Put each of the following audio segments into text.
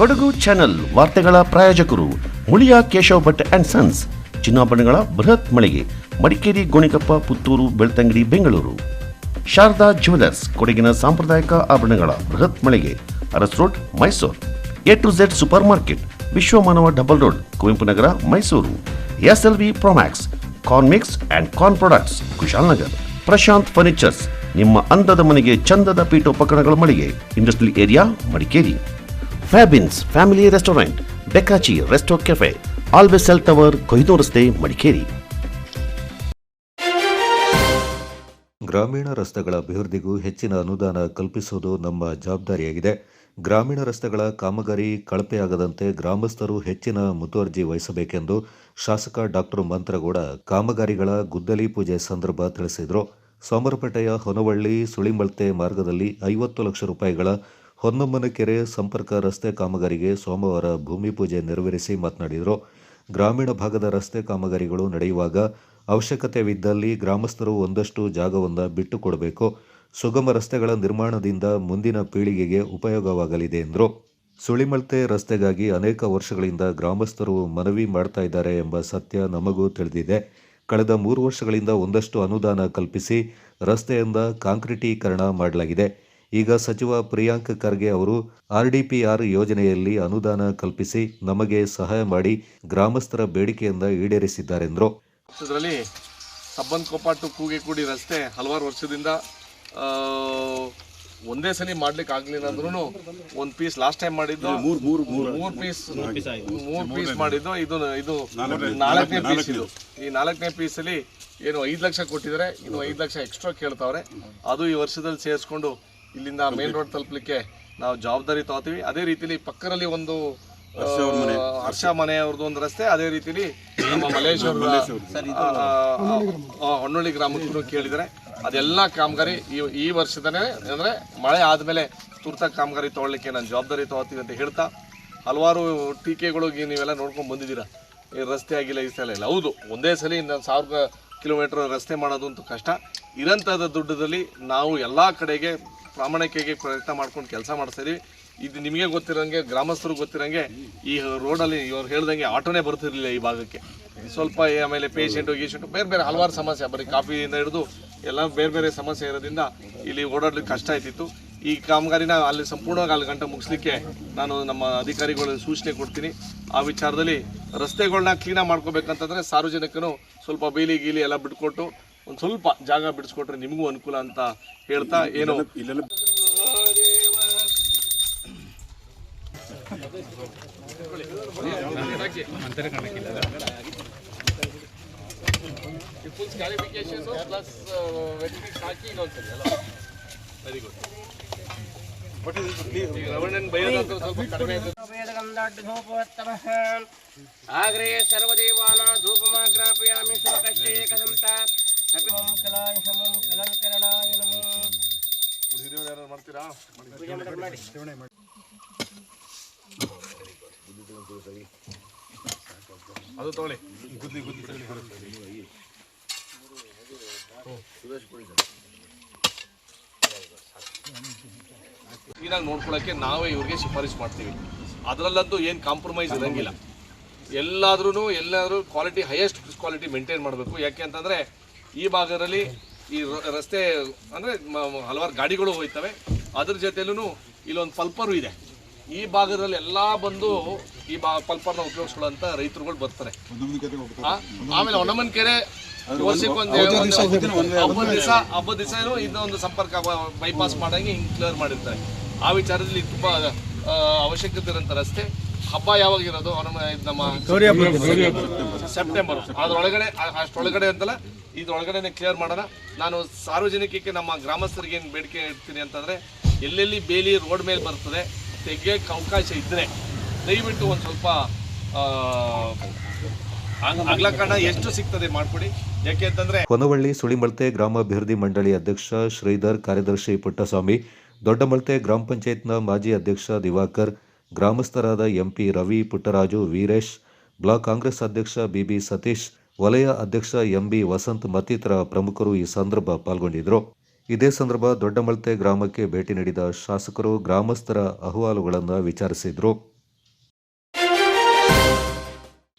Kodagu channel ವಾರ್ತೆಗಳ ಪ್ರಾಯೋಜಕರು Muliya Keshav Bhat and sons, ಚಿನ್ನಾಭರಣಗಳ ಬೃಹತ್ ಮಳಿಗೆ, ಮಡಿಕೇರಿ, ಗೋಣಿಕೊಪ್ಪ, ಪುತ್ತೂರು, ಬೆಳ್ತಂಗಡಿ, ಬೆಂಗಳೂರು. ಶಾರದಾ ಜ್ಯುವೆಲರ್ಸ್, ಕೊಡಗಿನ ಸಾಂಪ್ರದಾಯಿಕ ಆಭರಣಗಳ ಬೃಹತ್ ಮಳಿಗೆ, Aras road, Mysuru. A to Z super market, Vishwamanava double road, Kuvempu Nagar, Mysuru. SLV Promax, corn mix and corn products, Kushalnagar. Prashanth furnitures, ನಿಮ್ಮ ಅಂದದ ಮನೆಗೆ ಚಂದದ ಪೀಠೋಪಕರಣಗಳ ಮಳಿಗೆ, industrial area, Madikeri. Fabins family restaurant, ಬೆಕಾಚಿ resto cafe, always cell tower, Koyduru ರಸ್ತೆ, ಮಡಿಕೇರಿ. ಗ್ರಾಮೀಣ ರಸ್ತೆಗಳ ಅಭಿವೃದ್ಧಿಗೂ ಹೆಚ್ಚಿನ ಅನುದಾನ ಕಲ್ಪಿಸುವುದು ನಮ್ಮ ಜವಾಬ್ದಾರಿಯಾಗಿದೆ. ಗ್ರಾಮೀಣ ರಸ್ತೆಗಳ ಕಾಮಗಾರಿ ಕಳಪೆಯಾಗದಂತೆ ಗ್ರಾಮಸ್ಥರು ಹೆಚ್ಚಿನ ಮುತುವರ್ಜಿ ವಹಿಸಬೇಕೆಂದು ಶಾಸಕ ಡಾಕ್ಟರ್ ಮಂತ್ರಗೌಡ ಕಾಮಗಾರಿಗಳ ಗುದ್ದಲಿ ಪೂಜೆ ಸಂದರ್ಭ ತಿಳಿಸಿದರು. ಸೋಮರಪೇಟೆಯ ಹೊನವಳ್ಳಿ ಸುಳಿಮಳ್ತೆ ಮಾರ್ಗದಲ್ಲಿ 50 ಲಕ್ಷ ರೂಪಾಯಿಗಳ ಹೊನ್ನಮ್ಮನ ಕೆರೆ ಸಂಪರ್ಕ ರಸ್ತೆ ಕಾಮಗಾರಿಗೆ ಸೋಮವಾರ ಭೂಮಿ ಪೂಜೆ ನೆರವೇರಿಸಿ ಮಾತನಾಡಿದರು. ಗ್ರಾಮೀಣ ಭಾಗದ ರಸ್ತೆ ಕಾಮಗಾರಿಗಳು ನಡೆಯುವಾಗ ಅವಶ್ಯಕತೆವಿದ್ದಲ್ಲಿ ಗ್ರಾಮಸ್ಥರು ಒಂದಷ್ಟು ಜಾಗವನ್ನು ಬಿಟ್ಟುಕೊಡಬೇಕು. ಸುಗಮ ರಸ್ತೆಗಳ ನಿರ್ಮಾಣದಿಂದ ಮುಂದಿನ ಪೀಳಿಗೆಗೆ ಉಪಯೋಗವಾಗಲಿದೆ ಎಂದರು. ಸುಳಿಮಳ್ತೆ ರಸ್ತೆಗಾಗಿ ಅನೇಕ ವರ್ಷಗಳಿಂದ ಗ್ರಾಮಸ್ಥರು ಮನವಿ ಮಾಡ್ತಾ ಇದ್ದಾರೆ ಎಂಬ ಸತ್ಯ ನಮಗೂ ತಿಳಿದಿದೆ. ಕಳೆದ 3 ವರ್ಷಗಳಿಂದ ಒಂದಷ್ಟು ಅನುದಾನ ಕಲ್ಪಿಸಿ ರಸ್ತೆಯಿಂದ ಕಾಂಕ್ರೀಟೀಕರಣ ಮಾಡಲಾಗಿದೆ. ಈಗ ಸಚಿವ ಪ್ರಿಯಾಂಕ್ ಖರ್ಗೆ ಅವರು RDPR ಯೋಜನೆಯಲ್ಲಿ ಅನುದಾನ ಕಲ್ಪಿಸಿ ನಮಗೆ ಸಹಾಯ ಮಾಡಿ ಗ್ರಾಮಸ್ಥರ ಬೇಡಿಕೆಯಿಂದ ಈಡೇರಿಸಿದ್ದಾರೆಂದರು. ಇದರಲ್ಲಿ ಸಬ್ಬನ್ಕೊಪ್ಪ ಟು ಕೂಗೇಕುಡಿ ರಸ್ತೆ ಹಲವಾರು ವರ್ಷದಿಂದ ಒಂದೇ ಸಲ ಮಾಡ್ಲಿಕ್ಕೆ ಆಗ್ಲಿಲ್ಲ ಅಂದ್ರೂ ಒಂದು ಪೀಸ್ ಲಾಸ್ಟ್ ಟೈಮ್ ಮಾಡಿದ್ದು ಮೂರು ಪೀಸ್ ಮಾಡಿದ್ದು ಇದು 4ನೇ ಪೀಸ್. ಇದು ಈ 4ನೇ ಪೀಸಲ್ಲಿ ಏನು 5 ಲಕ್ಷ ಕೊಟ್ಟಿದ್ದಾರೆ, ಇನ್ನು 5 ಲಕ್ಷ ಎಕ್ಸ್ಟ್ರಾ ಕೇಳ್ತಾವ್ರೆ. ಅದು ಈ ವರ್ಷದಲ್ಲಿ ಸೇರಿಸ್ಕೊಂಡು ಇಲ್ಲಿಂದ ಮೇನ್ ರೋಡ್ ತಲುಪಲಿಕ್ಕೆ ನಾವು ಜವಾಬ್ದಾರಿ ತಗೋತೀವಿ. ಅದೇ ರೀತಿಲಿ ಪಕ್ಕದಲ್ಲಿ ಒಂದು ಹರ್ಷ ಮನೆಯವ್ರದ್ದು ಒಂದು ರಸ್ತೆ, ಅದೇ ರೀತಿಲಿ ನಮ್ಮ ಮಲೇಶ್ವರ ಹೊನ್ನಳ್ಳಿ ಗ್ರಾಮಕ್ಕೂ ಕೇಳಿದರೆ ಅದೆಲ್ಲ ಕಾಮಗಾರಿ ಈ ವರ್ಷದನೇ ಅಂದರೆ ಮಳೆ ಆದಮೇಲೆ ತುರ್ತಾಗಿ ಕಾಮಗಾರಿ ತೊಗೊಳ್ಳಿಕ್ಕೆ ನಾನು ಜವಾಬ್ದಾರಿ ತಗೋತೀವಿ ಅಂತ ಹೇಳ್ತಾ, ಹಲವಾರು ಟೀಕೆಗಳಿಗೆ ನೀವೆಲ್ಲ ನೋಡ್ಕೊಂಡು ಬಂದಿದ್ದೀರಾ. ಈ ರಸ್ತೆ ಆಗಿಲ್ಲ, ಈ ಸಲ ಇಲ್ಲ. ಹೌದು, ಒಂದೇ ಸಲ 1000 ಕಿಲೋಮೀಟರ್ ರಸ್ತೆ ಮಾಡೋದು ಅಂತೂ ಕಷ್ಟ. ಇರೋಂಥದ್ದು ದುಡ್ಡದಲ್ಲಿ ನಾವು ಎಲ್ಲ ಕಡೆಗೆ ಪ್ರಾಮಾಣಿಕೆಗೆ ಪ್ರಯತ್ನ ಮಾಡ್ಕೊಂಡು ಕೆಲಸ ಮಾಡಿಸ್ತೀವಿ. ಇದು ನಿಮಗೆ ಗೊತ್ತಿರೋಂಗೆ, ಗ್ರಾಮಸ್ಥರು ಗೊತ್ತಿರೋಂಗೆ, ಈ ರೋಡಲ್ಲಿ ಇವ್ರು ಹೇಳ್ದಂಗೆ ಆಟೋನೇ ಬರ್ತಿರ್ಲಿಲ್ಲ ಈ ಭಾಗಕ್ಕೆ. ಸ್ವಲ್ಪ ಆಮೇಲೆ ಪೇಷೆಂಟು ಬೇರೆ ಬೇರೆ ಹಲವಾರು ಸಮಸ್ಯೆ, ಬರೀ ಕಾಫಿಯಿಂದ ಹಿಡಿದು ಎಲ್ಲ ಬೇರೆ ಬೇರೆ ಸಮಸ್ಯೆ ಇರೋದ್ರಿಂದ ಇಲ್ಲಿ ಓಡಾಡ್ಲಿಕ್ಕೆ ಕಷ್ಟ ಆಯ್ತಿತ್ತು. ಈ ಕಾಮಗಾರಿನ ಅಲ್ಲಿ ಸಂಪೂರ್ಣವಾಗಿ 4 ಗಂಟೆ ಮುಗಿಸ್ಲಿಕ್ಕೆ ನಾನು ನಮ್ಮ ಅಧಿಕಾರಿಗಳಿಗೆ ಸೂಚನೆ ಕೊಡ್ತೀನಿ. ಆ ವಿಚಾರದಲ್ಲಿ ರಸ್ತೆಗಳನ್ನ ಕ್ಲೀನಾಗಿ ಮಾಡ್ಕೋಬೇಕಂತಂದರೆ ಸಾರ್ವಜನಿಕರು ಸ್ವಲ್ಪ ಬೇಲಿ ಗೀಲಿ ಎಲ್ಲ ಬಿಟ್ಕೊಟ್ಟು ಒಂದು ಸ್ವಲ್ಪ ಜಾಗ ಬಿಡಿಸ್ಕೊಟ್ರೆ ನಿಮಗೂ ಅನುಕೂಲ ಅಂತ ಹೇಳ್ತಾ, ಏನು ವೆರಿ ಗುಡ್. ಆಗ್ರೇ ಸರ್ವದೇವಾನ ಧೂಪಮಾಗ್ರಾಪಯಾಮಿ ಸ್ವಕಷ್ಟೇ ಕಸಂತಾ ಕಪಿಮಂ ಕಲಾಯ ಸಮಂ ಕಲಂಕರಣಾಯ ನಮೋ. ಯಾರು ಮಾಡ್ತೀರಾ? ಅದು ತಗೊಳ್ಳಿ. ಕ್ಲೀನಾಗಿ ನೋಡ್ಕೊಳ್ಳೋಕ್ಕೆ ನಾವೇ ಇವ್ರಿಗೆ ಶಿಫಾರಸು ಮಾಡ್ತೀವಿ. ಅದರಲ್ಲಂತೂ ಏನು ಕಾಂಪ್ರಮೈಸ್ ಇರೋಂಗಿಲ್ಲ. ಎಲ್ಲಾದರೂ ಕ್ವಾಲಿಟಿ, ಹೈಯೆಸ್ಟ್ ಕ್ವಾಲಿಟಿ ಮೇಂಟೈನ್ ಮಾಡಬೇಕು. ಯಾಕೆ ಅಂತಂದರೆ ಈ ಭಾಗದಲ್ಲಿ ಈ ರಸ್ತೆ ಅಂದರೆ ಹಲವಾರು ಗಾಡಿಗಳು ಹೋಯ್ತವೆ. ಅದ್ರ ಜೊತೆಲೂ ಇಲ್ಲೊಂದು ಪಲ್ಪರು ಇದೆ. ಈ ಭಾಗದಲ್ಲಿ ಎಲ್ಲ ಬಂದು ಈ ಪಲ್ಪರ್ನ ಉಪಯೋಗಿಸ್ಕೊಳ್ಳೋಂಥ ರೈತರುಗಳು ಬರ್ತಾರೆ. ಆಮೇಲೆ ಹೊನ್ನಮ್ಮನ ಕೆರೆ ವರ್ಷಕ್ಕೊಂದು ಹಬ್ಬದ ದಿವಸ ಇದೊಂದು ಸಂಪರ್ಕ ಬೈಪಾಸ್ ಮಾಡಂಗೆ ಹಿಂಗೆ ಕ್ಲಿಯರ್ ಮಾಡಿರ್ತಾರೆ. ಆ ವಿಚಾರದಲ್ಲಿ ತುಂಬ ಅವಶ್ಯಕತೆ ಇರೋಂಥ ರಸ್ತೆ. ಹಬ್ಬ ಯಾವಾಗ ಇರೋದು? ನಮ್ಮ ಸೆಪ್ಟೆಂಬರ್. ಅಷ್ಟೊಳಗಡೆ ಅಂತಲ್ಲ, ಇದ್ರೊಳಗಡೆ ಕ್ಲಿಯರ್ ಮಾಡೋಣ. ನಾನು ಸಾರ್ವಜನಿಕಕ್ಕೆ, ನಮ್ಮ ಗ್ರಾಮಸ್ಥರಿಗೆ ಏನು ಬೇಡಿಕೆ ಇಡ್ತೀನಿ ಅಂತಂದರೆ, ಎಲ್ಲೆಲ್ಲಿ ಬೇಲಿ ರೋಡ್ ಮೇಲೆ ಬರ್ತದೆ ತೆಗಿಯೋಕ್ಕೆ ಅವಕಾಶ ಇದ್ದರೆ ದಯವಿಟ್ಟು ಒಂದು ಸ್ವಲ್ಪ ಅಗಲಕರಣ ಎಷ್ಟು ಸಿಗ್ತದೆ ಮಾಡಿಕೊಡಿ. ಯಾಕೆ ಅಂತಂದರೆ ಹೊನವಳ್ಳಿ ಸುಳಿಮಳ್ತೆ ಗ್ರಾಮಾಭಿವೃದ್ಧಿ ಮಂಡಳಿ ಅಧ್ಯಕ್ಷ ಶ್ರೀಧರ್, ಕಾರ್ಯದರ್ಶಿ ಪುಟ್ಟಸ್ವಾಮಿ, ದೊಡ್ಡಮಳ್ತೆ ಗ್ರಾಮ ಪಂಚಾಯತ್ನ ಮಾಜಿ ಅಧ್ಯಕ್ಷ ದಿವಾಕರ್, ಗ್ರಾಮಸ್ಥರಾದ MP ರವಿ, ಪುಟ್ಟರಾಜು, ವೀರೇಶ್, ಬ್ಲಾಕ್ ಕಾಂಗ್ರೆಸ್ ಅಧ್ಯಕ್ಷ BB ಸತೀಶ್, ವಲಯ ಅಧ್ಯಕ್ಷ MB ವಸಂತ್ ಮತ್ತಿತರ ಪ್ರಮುಖರು ಈ ಸಂದರ್ಭ ಪಾಲ್ಗೊಂಡಿದ್ದರು. ಇದೇ ಸಂದರ್ಭ ದೊಡ್ಡಮಳ್ತೆ ಗ್ರಾಮಕ್ಕೆ ಭೇಟಿ ನೀಡಿದ ಶಾಸಕರು ಗ್ರಾಮಸ್ಥರ ಅಹವಾಲುಗಳನ್ನು ವಿಚಾರಿಸಿದರು.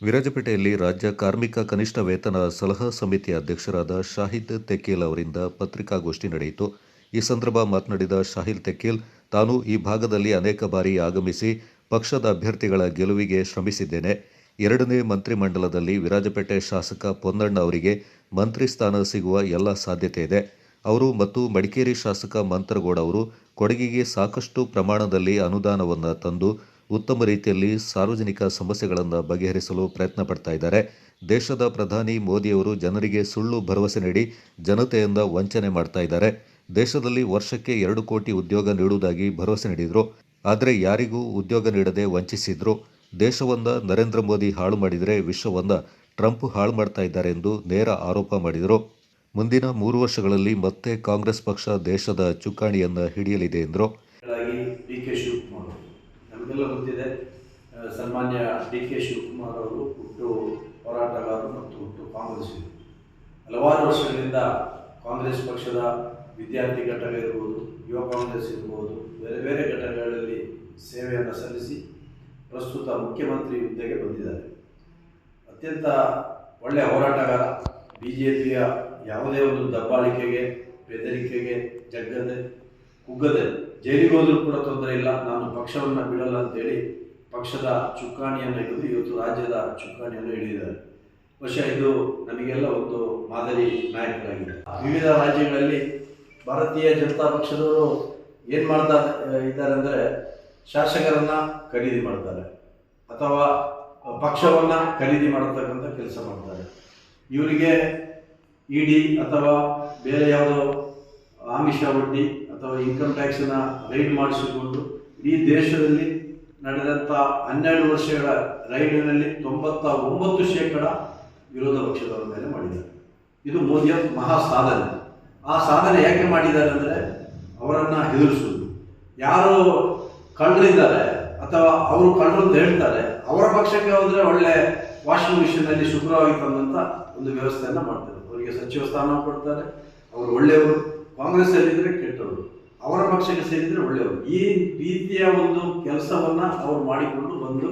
ವಿರಾಜಪೇಟೆಯಲ್ಲಿ ರಾಜ್ಯ ಕಾರ್ಮಿಕ ಕನಿಷ್ಠ ವೇತನ ಸಲಹಾ ಸಮಿತಿ ಅಧ್ಯಕ್ಷರಾದ ಶಾಹಿದ್ ತೆಕೀಲ್ ಅವರಿಂದ ಪತ್ರಿಕಾಗೋಷ್ಠಿ ನಡೆಯಿತು. ಈ ಸಂದರ್ಭ ಮಾತನಾಡಿದ ಶಾಹಿದ್ ತೆಕೀಲ್, ತಾನು ಈ ಭಾಗದಲ್ಲಿ ಅನೇಕ ಬಾರಿ ಆಗಮಿಸಿ ಪಕ್ಷದ ಅಭ್ಯರ್ಥಿಗಳ ಗೆಲುವಿಗೆ ಶ್ರಮಿಸಿದ್ದೇನೆ. 2ನೇ ಮಂತ್ರಿಮಂಡಲದಲ್ಲಿ ವಿರಾಜಪೇಟೆ ಶಾಸಕ ಪೊನ್ನಣ್ಣ ಅವರಿಗೆ ಮಂತ್ರಿ ಸ್ಥಾನ ಸಿಗುವ ಎಲ್ಲ ಸಾಧ್ಯತೆ ಇದೆ. ಅವರು ಮತ್ತು ಮಡಿಕೇರಿ ಶಾಸಕ ಮಂತ್ರಗೌಡ ಅವರು ಕೊಡಗಿಗೆ ಸಾಕಷ್ಟು ಪ್ರಮಾಣದಲ್ಲಿ ಅನುದಾನವನ್ನು ತಂದು ಉತ್ತಮ ರೀತಿಯಲ್ಲಿ ಸಾರ್ವಜನಿಕ ಸಮಸ್ಯೆಗಳನ್ನು ಬಗೆಹರಿಸಲು ಪ್ರಯತ್ನ ಪಡ್ತಾ ಇದ್ದಾರೆ. ದೇಶದ ಪ್ರಧಾನಿ ಮೋದಿಯವರು ಜನರಿಗೆ ಸುಳ್ಳು ಭರವಸೆ ನೀಡಿ ಜನತೆಯಿಂದ ವಂಚನೆ ಮಾಡ್ತಾ ಇದ್ದಾರೆ. ದೇಶದಲ್ಲಿ ವರ್ಷಕ್ಕೆ 2 ಕೋಟಿ ಉದ್ಯೋಗ ನೀಡುವುದಾಗಿ ಭರವಸೆ ನೀಡಿದರು. ಆದರೆ ಯಾರಿಗೂ ಉದ್ಯೋಗ ನೀಡದೆ ವಂಚಿಸಿದ್ರು. ದೇಶವನ್ನ ನರೇಂದ್ರ ಮೋದಿ ಹಾಳು ಮಾಡಿದರೆ ವಿಶ್ವವನ್ನ ಟ್ರಂಪ್ ಹಾಳು ಮಾಡ್ತಾ ಇದ್ದಾರೆ ಎಂದು ನೇರ ಆರೋಪ ಮಾಡಿದರು. ಮುಂದಿನ 3 ವರ್ಷಗಳಲ್ಲಿ ಮತ್ತೆ ಕಾಂಗ್ರೆಸ್ ಪಕ್ಷ ದೇಶದ ಚುಕ್ಕಾಣಿಯನ್ನು ಹಿಡಿಯಲಿದೆ ಎಂದರು. ಡಿ.ಕೆ. ಶಿವಕುಮಾರ್ ನಮಗೆಲ್ಲ ಗೊತ್ತಿದೆ. ಸನ್ಮಾನ್ಯ ಡಿ.ಕೆ. ಶಿವಕುಮಾರ್ ಅವರು ಹುಟ್ಟು ಹೋರಾಟಗಾರರು ಮತ್ತು ಹುಟ್ಟು ಕಾಂಗ್ರೆಸ್ಸಿಗರು. ಹಲವಾರು ವರ್ಷಗಳಿಂದ ಕಾಂಗ್ರೆಸ್ ಪಕ್ಷದ ವಿದ್ಯಾರ್ಥಿ ಘಟಕ ಇರ್ಬೋದು, ಯುವ ಕಾಂಗ್ರೆಸ್ ಇರ್ಬೋದು, ಬೇರೆ ಬೇರೆ ಘಟಕಗಳಲ್ಲಿ ಸೇವೆಯನ್ನು ಸಲ್ಲಿಸಿ ಪ್ರಸ್ತುತ ಮುಖ್ಯಮಂತ್ರಿ ಹುದ್ದೆಗೆ ಬಂದಿದ್ದಾರೆ. ಅತ್ಯಂತ ಒಳ್ಳೆಯ ಹೋರಾಟಗಾರ. BJPಯ ಯಾವುದೇ ಒಂದು ದಬ್ಬಾಳಿಕೆಗೆ, ಬೆದರಿಕೆಗೆ ಜಗ್ಗದೆ ಕುಗ್ಗದೆ ಜೈಲಿಗೆ ಹೋದರೂ ಕೂಡ ತೊಂದರೆ ಇಲ್ಲ, ನಾನು ಪಕ್ಷವನ್ನು ಬಿಡಲ್ಲ ಅಂತೇಳಿ ಪಕ್ಷದ ಚುಕ್ಕಾಣಿಯನ್ನು ಹಿಡಿದು ಇವತ್ತು ರಾಜ್ಯದ ಚುಕ್ಕಾಣಿಯನ್ನು ಹಿಡಿದಿದ್ದಾರೆ. ಬಹುಶಃ ಇದು ನಮಗೆಲ್ಲ ಒಂದು ಮಾದರಿ ನಾಯಕರಾಗಿದೆ. ವಿವಿಧ ರಾಜ್ಯಗಳಲ್ಲಿ ಭಾರತೀಯ ಜನತಾ ಪಕ್ಷದವರು ಏನು ಮಾಡ್ತಾ ಇದ್ದಾರೆ ಅಂದರೆ, ಶಾಸಕರನ್ನು ಖರೀದಿ ಮಾಡ್ತಾರೆ ಅಥವಾ ಪಕ್ಷವನ್ನು ಖರೀದಿ ಮಾಡತಕ್ಕಂಥ ಕೆಲಸ ಮಾಡ್ತಾರೆ. ಇವರಿಗೆ ED ಅಥವಾ ಬೇರೆ ಯಾವುದೋ ಆಮಿಷ ಒಡ್ಡಿ ಅಥವಾ ಇನ್ಕಮ್ ಟ್ಯಾಕ್ಸನ್ನು ರೈಡ್ ಮಾಡಿಸಿಕೊಂಡು ಇಡೀ ದೇಶದಲ್ಲಿ ನಡೆದಂಥ 12 ವರ್ಷಗಳ ರೈಡಿನಲ್ಲಿ 99% ವಿರೋಧ ಪಕ್ಷದವರ ಮೇಲೆ ಮಾಡಿದ್ದಾರೆ. ಇದು ಮೋದಿಯ ಮಹಾ ಸಾಧನೆ. ಆ ಸಾಧನೆ ಯಾಕೆ ಮಾಡಿದ್ದಾರೆ ಅಂದರೆ, ಅವರನ್ನು ಹೆದರಿಸುವುದು. ಯಾರು ಕಳ್ಳರಿದ್ದಾರೆ ಅಥವಾ ಅವರು ಕಳ್ಳರು ಅಂತ ಹೇಳ್ತಾರೆ, ಅವರ ಪಕ್ಷಕ್ಕೆ ಹೋದರೆ ಒಳ್ಳೆ ವಾಷಿಂಗ್ ಮಿಷಿನಲ್ಲಿ ಶುಭ್ರವಾಗಿ ತಂದಂಥ ಒಂದು ವ್ಯವಸ್ಥೆಯನ್ನು ಮಾಡ್ತಾರೆ. ಅವರಿಗೆ ಸಚಿವ ಸ್ಥಾನ ಕೊಡ್ತಾರೆ. ಅವರು ಒಳ್ಳೆಯವರು. ಕಾಂಗ್ರೆಸ್ಸಲ್ಲಿದ್ದರೆ ಕೆಟ್ಟವರು, ಅವರ ಪಕ್ಷಕ್ಕೆ ಸೇರಿದರೆ ಒಳ್ಳೆಯವರು. ಈ ರೀತಿಯ ಒಂದು ಕೆಲಸವನ್ನು ಅವರು ಮಾಡಿಕೊಂಡು ಬಂದು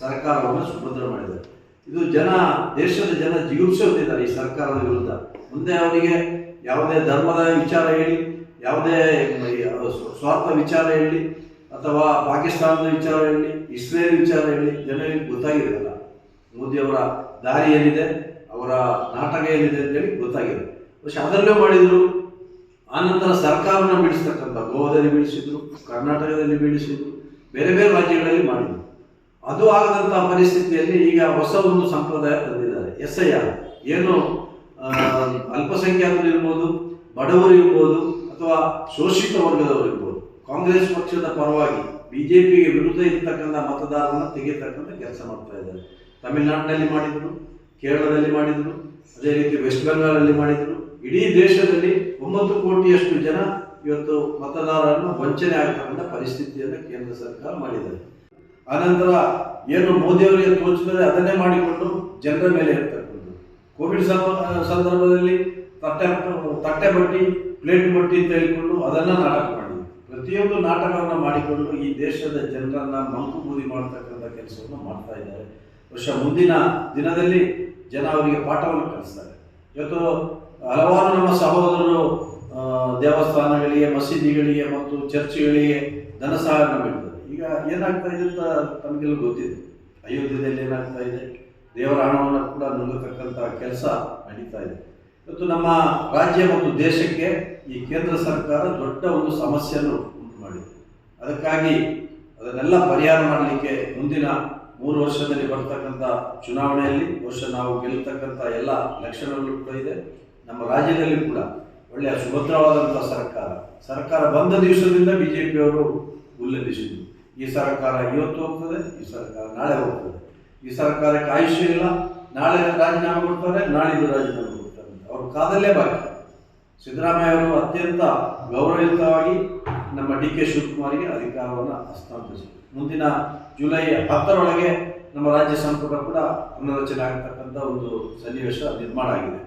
ಸರ್ಕಾರವನ್ನು ಸುಭದ್ರ ಮಾಡಿದ್ದಾರೆ. ಇದು ದೇಶದ ಜನ ಜಿಗುಪ್ಸೆ ಹೊಂದಿದ್ದಾರೆ ಈ ಸರ್ಕಾರದ ವಿರುದ್ಧ. ಮುಂದೆ ಅವರಿಗೆ ಯಾವುದೇ ಧರ್ಮದ ವಿಚಾರ ಹೇಳಿ, ಯಾವುದೇ ಸ್ವಾರ್ಥ ವಿಚಾರ ಹೇಳಿ, ಅಥವಾ ಪಾಕಿಸ್ತಾನದ ವಿಚಾರ ಹೇಳಿ, ಇಸ್ರೇಲ್ ವಿಚಾರ ಹೇಳಿ, ಜನರಿಗೆ ಗೊತ್ತಾಗಿರಲಿಲ್ಲ. ಮೋದಿಯವರ ದಾರಿ ಏನಿದೆ, ಅವರ ನಾಟಕ ಏನಿದೆ ಅಂತೇಳಿ ಗೊತ್ತಾಗಿದೆ. പക്ഷെ ಅದರಲ್ಲೇ ಮಾಡಿದರು. ಆನಂತರ ಸರ್ಕಾರವನ್ನು ಬೀಳಿಸ್ತಕ್ಕಂಥ ಗೋವಾದಲ್ಲಿ ಬೀಳಿಸಿದ್ರು, ಕರ್ನಾಟಕದಲ್ಲಿ ಬೀಳಿಸಿದ್ರು, ಬೇರೆ ಬೇರೆ ರಾಜ್ಯಗಳಲ್ಲಿ ಮಾಡಿದರು. ಅದು ಆಗದಂಥ ಪರಿಸ್ಥಿತಿಯಲ್ಲಿ ಈಗ ಹೊಸ ಒಂದು ಸಂಪ್ರದಾಯ ತಂದಿದ್ದಾರೆ. SIR ಏನು ಅಲ್ಪಸಂಖ್ಯಾತರು ಇರ್ಬೋದು, ಬಡವರು ಇರ್ಬೋದು, ಅಥವಾ ಶೋಷಿತ ವರ್ಗದವರು ಇರ್ಬೋದು, ಕಾಂಗ್ರೆಸ್ ಪಕ್ಷದ ಪರವಾಗಿ BJPಗೆ ವಿರುದ್ಧ ಇರ್ತಕ್ಕಂಥ ಮತದಾರರನ್ನು ತೆಗೆಯತಕ್ಕಂಥ ಕೆಲಸ ಮಾಡ್ತಾ ಇದ್ದಾರೆ. ತಮಿಳುನಾಡಿನಲ್ಲಿ ಮಾಡಿದರು, ಕೇರಳದಲ್ಲಿ ಮಾಡಿದರು, ಅದೇ ರೀತಿ ವೆಸ್ಟ್ ಬೆಂಗಾಲಲ್ಲಿ ಮಾಡಿದರು. ಇಡೀ ದೇಶದಲ್ಲಿ 9 ಕೋಟಿಯಷ್ಟು ಜನ ಇವತ್ತು ಮತದಾರರನ್ನು ವಂಚನೆ ಆಗ್ತಕ್ಕಂಥ ಪರಿಸ್ಥಿತಿಯನ್ನು ಕೇಂದ್ರ ಸರ್ಕಾರ ಮಾಡಿದ್ದಾರೆ. ಆನಂತರ ಏನು ಮೋದಿಯವರಿಗೆ ತೋಚಿದರೆ ಅದನ್ನೇ ಮಾಡಿಕೊಂಡು ಜನರ ಮೇಲೆ ಇರ್ತಕ್ಕಂಥದ್ದು. ಕೋವಿಡ್ ಸಂದರ್ಭದಲ್ಲಿ ತಟ್ಟೆ ಬಟ್ಟಿ, ಪ್ಲೇಟ್ ಬಟ್ಟಿ ಅಂತ ಹೇಳಿಕೊಂಡು ಅದನ್ನು ನಾಟಕ ಮಾಡಿದ್ರು. ಪ್ರತಿಯೊಂದು ನಾಟಕವನ್ನು ಮಾಡಿಕೊಂಡು ಈ ದೇಶದ ಜನರನ್ನು ಮಂಕು ಬೂದಿ ಮಾಡ್ತಕ್ಕಂಥ ಕೆಲಸವನ್ನು ಮಾಡ್ತಾ ಇದ್ದಾರೆ. ಬಹುಶಃ ಮುಂದಿನ ದಿನದಲ್ಲಿ ಜನ ಅವರಿಗೆ ಪಾಠವನ್ನು ಕಲಿಸ್ತಾರೆ. ಇವತ್ತು ಹಲವಾರು ನಮ್ಮ ಸಹೋದರರು ದೇವಸ್ಥಾನಗಳಿಗೆ, ಮಸೀದಿಗಳಿಗೆ ಮತ್ತು ಚರ್ಚ್ಗಳಿಗೆ ಧನ ಸಹಾಯವನ್ನು ನೀಡ್ತಾರೆ. ಈಗ ಏನಾಗ್ತಾ ಇದೆ ಅಂತ ತಮಗೆಲ್ಲ ಗೊತ್ತಿದೆ. ಅಯೋಧ್ಯೆಯಲ್ಲಿ ಏನಾಗ್ತಾ ಇದೆ, ದೇವರ ಹಣವನ್ನು ಕೂಡ ನುಂಗತಕ್ಕಂಥ ಕೆಲಸ ನಡೀತಾ ಇದೆ. ಇವತ್ತು ನಮ್ಮ ರಾಜ್ಯ ಮತ್ತು ದೇಶಕ್ಕೆ ಈ ಕೇಂದ್ರ ಸರ್ಕಾರ ದೊಡ್ಡ ಒಂದು ಸಮಸ್ಯೆಯನ್ನು ಉಂಟು ಮಾಡಿದೆ. ಅದಕ್ಕಾಗಿ ಅದನ್ನೆಲ್ಲ ಪರಿಹಾರ ಮಾಡಲಿಕ್ಕೆ ಮುಂದಿನ 3 ವರ್ಷದಲ್ಲಿ ಬರ್ತಕ್ಕಂಥ ಚುನಾವಣೆಯಲ್ಲಿ ಬಹುಶಃ ನಾವು ಗೆಲ್ಲತಕ್ಕಂಥ ಎಲ್ಲ ಲಕ್ಷಣಗಳು ಕೂಡ ಇದೆ. ನಮ್ಮ ರಾಜ್ಯದಲ್ಲಿ ಕೂಡ ಒಳ್ಳೆಯ ಸುಭದ್ರವಾದಂಥ ಸರ್ಕಾರ ಬಂದ ದಿವಸದಿಂದ BJPಯವರು ಉಲ್ಲಂಘಿಸಿದರು. ಈ ಸರ್ಕಾರ ಇವತ್ತು ಹೋಗ್ತದೆ, ಈ ಸರ್ಕಾರ ನಾಳೆ ಹೋಗ್ತದೆ, ಈ ಸರ್ಕಾರಕ್ಕೆ ಆಯುಷ್ಯ ಇಲ್ಲ, ನಾಳೆ ರಾಜೀನಾಮೆ ಕೊಡ್ತಾರೆ, ನಾಳಿದ್ದು ರಾಜೀನಾಮೆ ಕೊಡ್ತಾರೆ. ಅವರು ಕಾದಲ್ಲೇ ಬಾಕಿ. ಸಿದ್ದರಾಮಯ್ಯ ಅವರು ಅತ್ಯಂತ ಗೌರವಯುತವಾಗಿ ನಮ್ಮ DK ಶಿವಕುಮಾರ್ಗೆ ಅಧಿಕಾರವನ್ನು ಹಸ್ತಾಂತರಿಸಿದರು. ಮುಂದಿನ ಜುಲೈ 10ರೊಳಗೆ ನಮ್ಮ ರಾಜ್ಯ ಸಂಪುಟ ಕೂಡ ಪುನರ್ರಚನೆ ಆಗತಕ್ಕಂಥ ಒಂದು ಸನ್ನಿವೇಶ ನಿರ್ಮಾಣ ಆಗಿದೆ.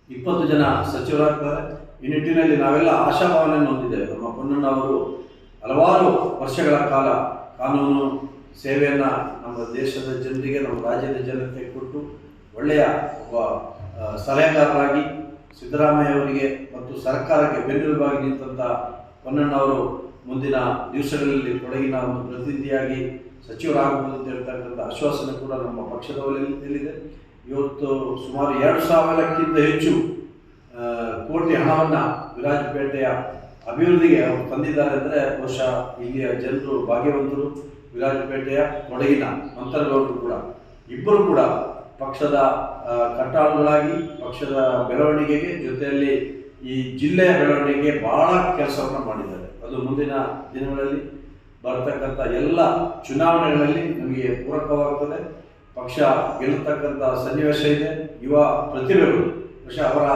20 ಜನ ಸಚಿವರಾಗ್ತಾರೆ. ಈ ನಿಟ್ಟಿನಲ್ಲಿ ನಾವೆಲ್ಲ ಆಶಾಭಾವನೆಯನ್ನು ಹೊಂದಿದ್ದೇವೆ. ನಮ್ಮ ಪೊನ್ನಣ್ಣ ಅವರು ಹಲವಾರು ವರ್ಷಗಳ ಕಾಲ ಕಾನೂನು ಸೇವೆಯನ್ನು ನಮ್ಮ ದೇಶದ ಜನರಿಗೆ, ನಮ್ಮ ರಾಜ್ಯದ ಜನತೆಗೆ ಕೊಟ್ಟು ಒಳ್ಳೆಯ ಒಬ್ಬ ಸಲಹೆಗಾರರಾಗಿ ಸಿದ್ದರಾಮಯ್ಯ ಅವರಿಗೆ ಮತ್ತು ಸರ್ಕಾರಕ್ಕೆ ಬೆನ್ನೆಲುಬಾಗಿ ನಿಂತಹ ಪೊನ್ನಣ್ಣವರು ಮುಂದಿನ ದಿವಸಗಳಲ್ಲಿ ಕೊಡಗಿನ ಒಂದು ಪ್ರತಿನಿಧಿಯಾಗಿ ಸಚಿವರಾಗಬಹುದು ಅಂತ ಹೇಳ್ತಕ್ಕಂಥ ಆಶ್ವಾಸನೆ ಕೂಡ ನಮ್ಮ ಪಕ್ಷದ ವಲಯದಲ್ಲಿದೆ. ಇವತ್ತು ಸುಮಾರು 2,000ಕ್ಕಿಂತ ಹೆಚ್ಚು ಕೋಟಿ ಹಣವನ್ನು ವಿರಾಜಪೇಟೆಯ ಅಭಿವೃದ್ಧಿಗೆ ಅವರು ತಂದಿದ್ದಾರೆ ಅಂದರೆ ಬಹುಶಃ ಇಲ್ಲಿಯ ಜನರು ಭಾಗ್ಯವಂತರು. ವಿರಾಜಪೇಟೆಯ ಕೊಡಗಿನ ಮಂತರಗೌಡರು ಕೂಡ ಇಬ್ಬರು ಕೂಡ ಪಕ್ಷದ ಕಟ್ಟಾಳುಗಳಾಗಿ ಪಕ್ಷದ ಬೆಳವಣಿಗೆಗೆ ಜೊತೆಯಲ್ಲಿ ಈ ಜಿಲ್ಲೆಯ ಬೆಳವಣಿಗೆಗೆ ಬಹಳ ಕೆಲಸವನ್ನು ಮಾಡಿದ್ದಾರೆ. ಅದು ಮುಂದಿನ ದಿನಗಳಲ್ಲಿ ಬರ್ತಕ್ಕಂಥ ಎಲ್ಲ ಚುನಾವಣೆಗಳಲ್ಲಿ ನಮಗೆ ಪೂರಕವಾಗುತ್ತದೆ. ಪಕ್ಷ ಗೆಲ್ಲತಕ್ಕಂಥ ಸನ್ನಿವೇಶ ಇದೆ. ಯುವ ಪ್ರತಿಭೆಗಳು ಬಹುಶಃ ಅವರ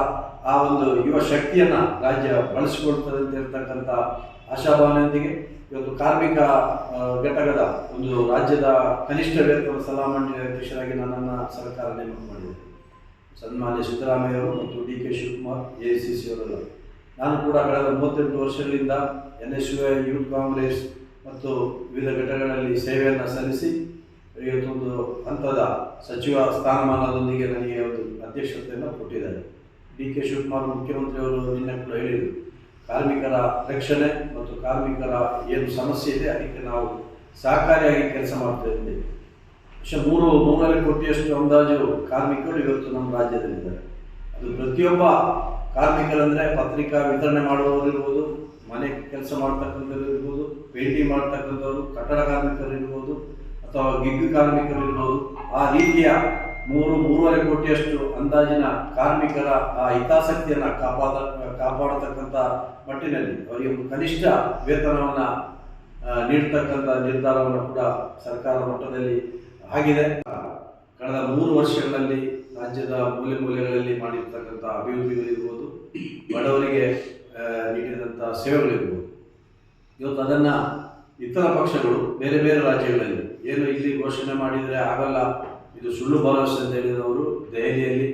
ಆ ಒಂದು ಯುವ ಶಕ್ತಿಯನ್ನು ರಾಜ್ಯ ಬಳಸಿಕೊಳ್ತದೆ ಅಂತ ಹೇಳ್ತಕ್ಕಂಥ ಆಶಾಭಾವನೆಯೊಂದಿಗೆ ಇವತ್ತು ಕಾರ್ಮಿಕ ಘಟಕದ ಒಂದು ರಾಜ್ಯದ ಕನಿಷ್ಠ ವೇತನ ಸಲಹಾ ಮಂಡಳಿ ಅಧ್ಯಕ್ಷರಾಗಿ ನನ್ನನ್ನು ಸರ್ಕಾರ ನೇಮಕ ಮಾಡಿದೆ. ಸನ್ಮಾನ್ಯ ಸಿದ್ದರಾಮಯ್ಯ ಅವರು ಮತ್ತು DK ಶಿವಕುಮಾರ್ AICC ಅವರೆಲ್ಲ. ನಾನು ಕೂಡ ಕಳೆದ 38 ವರ್ಷಗಳಿಂದ NSY ಯೂತ್ ಕಾಂಗ್ರೆಸ್ ಮತ್ತು ವಿವಿಧ ಘಟಕಗಳಲ್ಲಿ ಸೇವೆಯನ್ನು ಸಲ್ಲಿಸಿ ಇವತ್ತೊಂದು ಹಂತದ ಸಚಿವ ಸ್ಥಾನಮಾನದೊಂದಿಗೆ ನನಗೆ ಒಂದು ಅಧ್ಯಕ್ಷತೆಯನ್ನು ಕೊಟ್ಟಿದ್ದಾರೆ. DK ಶಿವಕುಮಾರ್ ಮುಖ್ಯಮಂತ್ರಿಯವರು ನಿನ್ನೆ ಕೂಡ ಹೇಳಿದರು, ಕಾರ್ಮಿಕರ ರಕ್ಷಣೆ ಮತ್ತು ಕಾರ್ಮಿಕರ ಏನು ಸಮಸ್ಯೆ ಇದೆ ಅದಕ್ಕೆ ನಾವು ಸಹಕಾರಿಯಾಗಿ ಕೆಲಸ ಮಾಡ್ತೇವೆ. 3.5 ಕೋಟಿಯಷ್ಟು ಅಂದಾಜು ಕಾರ್ಮಿಕರು ಇವತ್ತು ನಮ್ಮ ರಾಜ್ಯದಲ್ಲಿದ್ದಾರೆ. ಅದು ಪ್ರತಿಯೊಬ್ಬ ಕಾರ್ಮಿಕರಂದರೆ ಪತ್ರಿಕಾ ವಿತರಣೆ ಮಾಡುವವರು ಇರ್ಬೋದು, ಮನೆ ಕೆಲಸ ಮಾಡ್ತಕ್ಕಂಥವ್ರು ಇರ್ಬೋದು, ಪೇಂಟಿಂಗ್ ಮಾಡ್ತಕ್ಕಂಥವ್ರು, ಕಟ್ಟಡ ಕಾರ್ಮಿಕರು ಇರ್ಬೋದು ಅಥವಾ ಗಿಗ್ ಕಾರ್ಮಿಕರು ಇರ್ಬೋದು. ಆ ರೀತಿಯ 3.5 ಕೋಟಿಯಷ್ಟು ಅಂದಾಜಿನ ಕಾರ್ಮಿಕರ ಆ ಹಿತಾಸಕ್ತಿಯನ್ನು ಕಾಪಾಡತಕ್ಕಂಥ ಮಟ್ಟಿನಲ್ಲಿ ಅವರಿಗೆ ಒಂದು ಕನಿಷ್ಠ ವೇತನವನ್ನು ನೀಡ್ತಕ್ಕಂಥ ನಿರ್ಧಾರವನ್ನು ಕೂಡ ಸರ್ಕಾರ ಮಟ್ಟದಲ್ಲಿ ಆಗಿದೆ. ಕಳೆದ 3 ವರ್ಷಗಳಲ್ಲಿ ರಾಜ್ಯದ ಮೂಲೆ ಮೂಲೆಗಳಲ್ಲಿ ಮಾಡಿರ್ತಕ್ಕಂಥ ಅಭಿವೃದ್ಧಿಗಳಿರ್ಬೋದು, ಬಡವರಿಗೆ ನೀಡಿದಂಥ ಸೇವೆಗಳಿರ್ಬೋದು, ಇವತ್ತು ಅದನ್ನು ಇತರ ಪಕ್ಷಗಳು ಬೇರೆ ಬೇರೆ ರಾಜ್ಯಗಳಲ್ಲಿ ಏನು ಇಲ್ಲಿ ಘೋಷಣೆ ಮಾಡಿದರೆ ಆಗಲ್ಲ, ಇದು ಸುಳ್ಳು ಭರವಸೆ ಅಂತ ಹೇಳಿದವರು ದೆಹಲಿಯಲ್ಲಿ,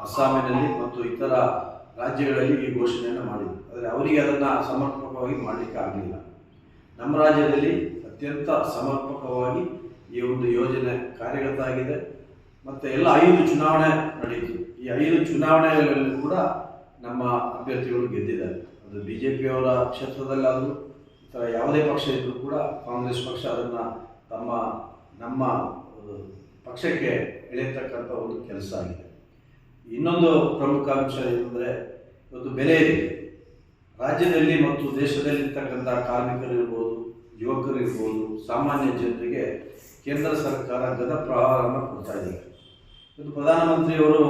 ಅಸ್ಸಾಮಿನಲ್ಲಿ ಮತ್ತು ಇತರ ರಾಜ್ಯಗಳಲ್ಲಿ ಈ ಘೋಷಣೆಯನ್ನು ಮಾಡಿದರು. ಆದರೆ ಅವರಿಗೆ ಅದನ್ನು ಸಮರ್ಪಕವಾಗಿ ಮಾಡಲಿಕ್ಕೆ ಆಗಲಿಲ್ಲ. ನಮ್ಮ ರಾಜ್ಯದಲ್ಲಿ ಅತ್ಯಂತ ಸಮರ್ಪಕವಾಗಿ ಈ ಒಂದು ಯೋಜನೆ ಕಾರ್ಯಗತ ಆಗಿದೆ. ಮತ್ತು ಎಲ್ಲ 5 ಚುನಾವಣೆ ನಡೆಯಿತು. ಈ 5 ಚುನಾವಣೆಗಳಲ್ಲಿ ಕೂಡ ನಮ್ಮ ಅಭ್ಯರ್ಥಿಗಳು ಗೆದ್ದಿದ್ದಾರೆ. ಅದು BJPಯವರ ಕ್ಷೇತ್ರದಲ್ಲಾದರೂ ಇತರ ಯಾವುದೇ ಪಕ್ಷ ಇದ್ದರೂ ಕೂಡ ಕಾಂಗ್ರೆಸ್ ಪಕ್ಷ ಅದನ್ನು ನಮ್ಮ ಪಕ್ಷಕ್ಕೆ ಎಳೆಯತಕ್ಕಂಥ ಒಂದು ಕೆಲಸ ಆಗಿದೆ. ಇನ್ನೊಂದು ಪ್ರಮುಖ ಅಂಶ ಏನಂದರೆ ಇವತ್ತು ಬೆಲೆ ಇದೆ ರಾಜ್ಯದಲ್ಲಿ ಮತ್ತು ದೇಶದಲ್ಲಿರ್ತಕ್ಕಂಥ ಕಾರ್ಮಿಕರಿರ್ಬೋದು, ಯುವಕರಿರ್ಬೋದು, ಸಾಮಾನ್ಯ ಜನರಿಗೆ ಕೇಂದ್ರ ಸರ್ಕಾರ ಗದ ಪ್ರಹಾರವನ್ನು ಕೊಡ್ತಾ ಇದೆ. ಇವತ್ತು ಪ್ರಧಾನಮಂತ್ರಿಯವರು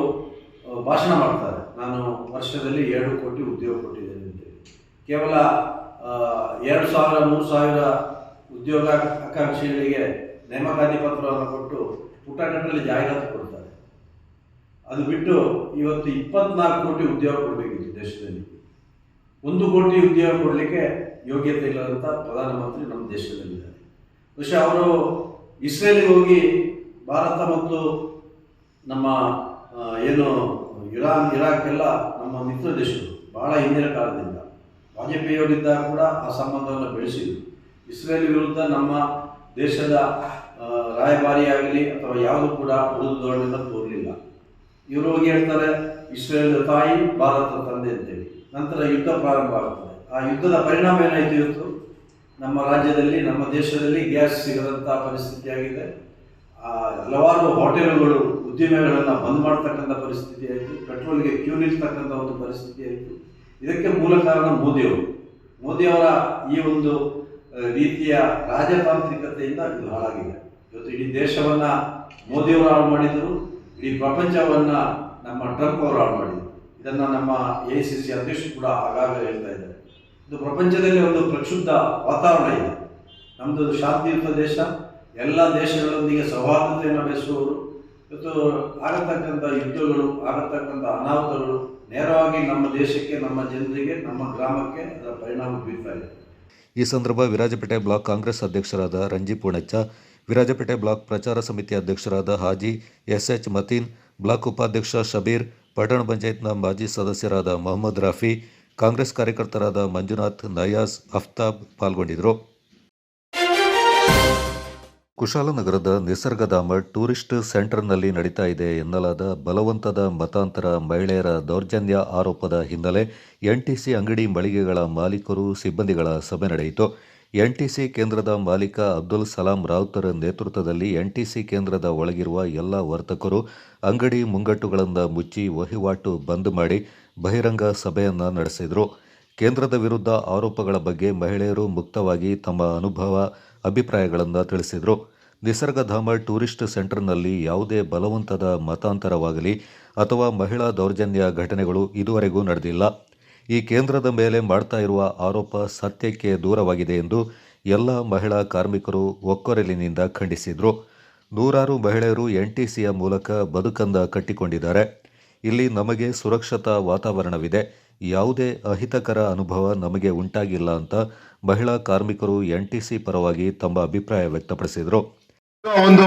ಭಾಷಣ ಮಾಡ್ತಾರೆ, ನಾನು ವರ್ಷದಲ್ಲಿ 2 ಕೋಟಿ ಉದ್ಯೋಗ ಕೊಟ್ಟಿದ್ದೇನೆ ಅಂತೇಳಿ. ಕೇವಲ 2,000 3,000 ಉದ್ಯೋಗ ಆಕಾಂಕ್ಷಿಗಳಿಗೆ ನೇಮಕಾತಿ ಪತ್ರವನ್ನು ಕೊಟ್ಟು ಪುಟಗಟ್ಟಲೆ ಜಾಹೀರಾತು ಕೊಡ್ತಾರೆ. ಅದು ಬಿಟ್ಟು ಇವತ್ತು 24 ಕೋಟಿ ಉದ್ಯೋಗ ಕೊಡಬೇಕಿತ್ತು ದೇಶದಲ್ಲಿ. 1 ಕೋಟಿ ಉದ್ಯೋಗ ಕೊಡಲಿಕ್ಕೆ ಯೋಗ್ಯತೆ ಇಲ್ಲದಂಥ ಪ್ರಧಾನಮಂತ್ರಿ ನಮ್ಮ ದೇಶದಲ್ಲಿದ್ದಾರೆ. ಬಹುಶಃ ಅವರು ಇಸ್ರೇಲಿಗೆ ಹೋಗಿ ಭಾರತ ಮತ್ತು ನಮ್ಮ ಏನು ಇರಾಕ್ ಎಲ್ಲ ನಮ್ಮ ಮಿತ್ರ ದೇಶಗಳು ಬಹಳ ಹಿಂದಿನ ಕಾಲದಿಂದ ವಾಜಪೇಯಿಯವರಿದ್ದಾಗ ಕೂಡ ಆ ಸಂಬಂಧವನ್ನು ಬೆಳೆಸಿದರು. ಇಸ್ರೇಲ್ ವಿರುದ್ಧ ನಮ್ಮ ದೇಶದ ರಾಯಭಾರಿಯಾಗಲಿ ಅಥವಾ ಯಾವುದು ಕೂಡ ಉಳಿದು ಧೋರಣೆಯನ್ನು ತೋರಲಿಲ್ಲ. ಇವರು ಹೋಗಿ ಹೇಳ್ತಾರೆ ಇಸ್ರೇಲ್ ತಾಯಿ ಭಾರತ ತಂದೆ ಅಂತೇಳಿ. ನಂತರ ಯುದ್ಧ ಪ್ರಾರಂಭ ಆಗ್ತದೆ. ಆ ಯುದ್ಧದ ಪರಿಣಾಮ ಏನಾಯಿತು? ಇವತ್ತು ನಮ್ಮ ರಾಜ್ಯದಲ್ಲಿ ನಮ್ಮ ದೇಶದಲ್ಲಿ ಗ್ಯಾಸ್ ಸಿಗದಂಥ ಪರಿಸ್ಥಿತಿ ಆಗಿದೆ. ಹಲವಾರು ಹೋಟೆಲ್ಗಳು ಉದ್ದಿಮೆಗಳನ್ನು ಬಂದ್ ಮಾಡ್ತಕ್ಕಂಥ ಪರಿಸ್ಥಿತಿ ಆಯಿತು. ಪೆಟ್ರೋಲ್ಗೆ ಕ್ಯೂ ನಿಲ್ತಕ್ಕಂಥ ಒಂದು ಪರಿಸ್ಥಿತಿ ಆಯಿತು. ಇದಕ್ಕೆ ಮೂಲ ಕಾರಣ ಮೋದಿಯವರ ಈ ಒಂದು ರೀತಿಯ ರಾಜತಾಂತ್ರಿಕತೆಯಿಂದ ಇದು ಹಾಳಾಗಿದೆ. ಇವತ್ತು ಇಡೀ ದೇಶವನ್ನು ಮೋದಿಯವರು ಹಾಳು ಮಾಡಿದರು, ಇಡೀ ಪ್ರಪಂಚವನ್ನು ನಮ್ಮ ಟ್ರಂಪ್ ಅವರು ಹಾಳು ಮಾಡಿದರು. ಇದನ್ನು ನಮ್ಮ AICC ಅಧ್ಯಕ್ಷರು ಕೂಡ ಆಗಾಗ ಹೇಳ್ತಾ ಇದ್ದಾರೆ. ಇದು ಪ್ರಪಂಚದಲ್ಲಿ ಒಂದು ಪ್ರಕ್ಷುಬ್ಧ ವಾತಾವರಣ ಇದೆ. ನಮ್ಮದು ಶಾಂತಿಯುತ ದೇಶ, ಎಲ್ಲ ದೇಶಗಳೊಂದಿಗೆ ಸೌಹಾರ್ದತೆಯನ್ನು ಬೆಳೆಸುವವರು. ಇವತ್ತು ಆಗತಕ್ಕಂಥ ಯುದ್ಧಗಳು, ಆಗತಕ್ಕಂಥ ಅನಾಹುತಗಳು ನೇರವಾಗಿ ನಮ್ಮ ದೇಶಕ್ಕೆ, ನಮ್ಮ ಜನರಿಗೆ, ನಮ್ಮ ಗ್ರಾಮಕ್ಕೆ ಅದರ ಪರಿಣಾಮ ಬೀರ್ತಾ ಇದೆ. ಈ ಸಂದರ್ಭ ವಿರಾಜಪೇಟೆ ಬ್ಲಾಕ್ ಕಾಂಗ್ರೆಸ್ ಅಧ್ಯಕ್ಷರಾದ ರಂಜಿ ಪೂಣಚ್ಚ, ವಿರಾಜಪೇಟೆ ಬ್ಲಾಕ್ ಪ್ರಚಾರ ಸಮಿತಿ ಅಧ್ಯಕ್ಷರಾದ ಹಾಜಿ SH ಮತೀನ್, ಬ್ಲಾಕ್ ಉಪಾಧ್ಯಕ್ಷ ಶಬೀರ್, ಪಟ್ಟಣ ಪಂಚಾಯತ್ನ ಮಾಜಿ ಸದಸ್ಯರಾದ ಮೊಹಮ್ಮದ್ ರಾಫಿ, ಕಾಂಗ್ರೆಸ್ ಕಾರ್ಯಕರ್ತರಾದ ಮಂಜುನಾಥ್, ನಯಾಜ್, ಅಫ್ತಾಬ್ ಪಾಲ್ಗೊಂಡಿದ್ದರು. ಕುಶಾಲನಗರದ ನಿಸರ್ಗಧಾಮ ಟೂರಿಸ್ಟ್ ಸೆಂಟರ್ನಲ್ಲಿ ನಡೀತಾ ಇದೆ ಎನ್ನಲಾದ ಬಲವಂತದ ಮತಾಂತರ ಮಹಿಳೆಯರ ದೌರ್ಜನ್ಯ ಆರೋಪದ ಹಿನ್ನೆಲೆ ಎನ್ಟಿಸಿ ಅಂಗಡಿ ಮಳಿಗೆಗಳ ಮಾಲೀಕರು ಸಿಬ್ಬಂದಿಗಳ ಸಭೆ ನಡೆಯಿತು. ಎನ್ಟಿಸಿ ಕೇಂದ್ರದ ಮಾಲೀಕ ಅಬ್ದುಲ್ ಸಲಾಂ ರಾವುತರ ನೇತೃತ್ವದಲ್ಲಿ ಎನ್ಟಿಸಿ ಕೇಂದ್ರದ ಒಳಗಿರುವ ಎಲ್ಲ ವರ್ತಕರು ಅಂಗಡಿ ಮುಂಗಟ್ಟುಗಳನ್ನು ಮುಚ್ಚಿ ವಹಿವಾಟು ಬಂದ್ ಮಾಡಿ ಬಹಿರಂಗ ಸಭೆಯನ್ನು ನಡೆಸಿದರು. ಕೇಂದ್ರದ ವಿರುದ್ಧ ಆರೋಪಗಳ ಬಗ್ಗೆ ಮಹಿಳೆಯರು ಮುಕ್ತವಾಗಿ ತಮ್ಮ ಅಭಿಪ್ರಾಯಗಳನ್ನು ತಿಳಿಸಿದರು. ನಿಸರ್ಗಧಾಮ ಟೂರಿಸ್ಟ್ ಸೆಂಟರ್ನಲ್ಲಿ ಯಾವುದೇ ಬಲವಂತದ ಮತಾಂತರವಾಗಲಿ ಅಥವಾ ಮಹಿಳಾ ದೌರ್ಜನ್ಯ ಘಟನೆಗಳು ಇದುವರೆಗೂ ನಡೆದಿಲ್ಲ. ಈ ಕೇಂದ್ರದ ಮೇಲೆ ಮಾಡ್ತಾ ಇರುವ ಆರೋಪ ಸತ್ಯಕ್ಕೆ ದೂರವಾಗಿದೆ ಎಂದು ಎಲ್ಲ ಮಹಿಳಾ ಕಾರ್ಮಿಕರು ಒಕ್ಕೊರಲಿನಿಂದ ಖಂಡಿಸಿದರು. ನೂರಾರು ಮಹಿಳೆಯರು ಎನ್ಟಿಸಿಯ ಮೂಲಕ ಬದುಕನ್ನು ಕಟ್ಟಿಕೊಂಡಿದ್ದಾರೆ. ಇಲ್ಲಿ ನಮಗೆ ಸುರಕ್ಷತಾ ವಾತಾವರಣವಿದೆ, ಯಾವುದೇ ಅಹಿತಕರ ಅನುಭವ ನಮಗೆ ಉಂಟಾಗಿಲ್ಲ ಅಂತ ಮಹಿಳಾ ಕಾರ್ಮಿಕರು ಎನ್ಟಿಸಿ ಪರವಾಗಿ ತಮ್ಮ ಅಭಿಪ್ರಾಯ ವ್ಯಕ್ತಪಡಿಸಿದರು. ಒಂದು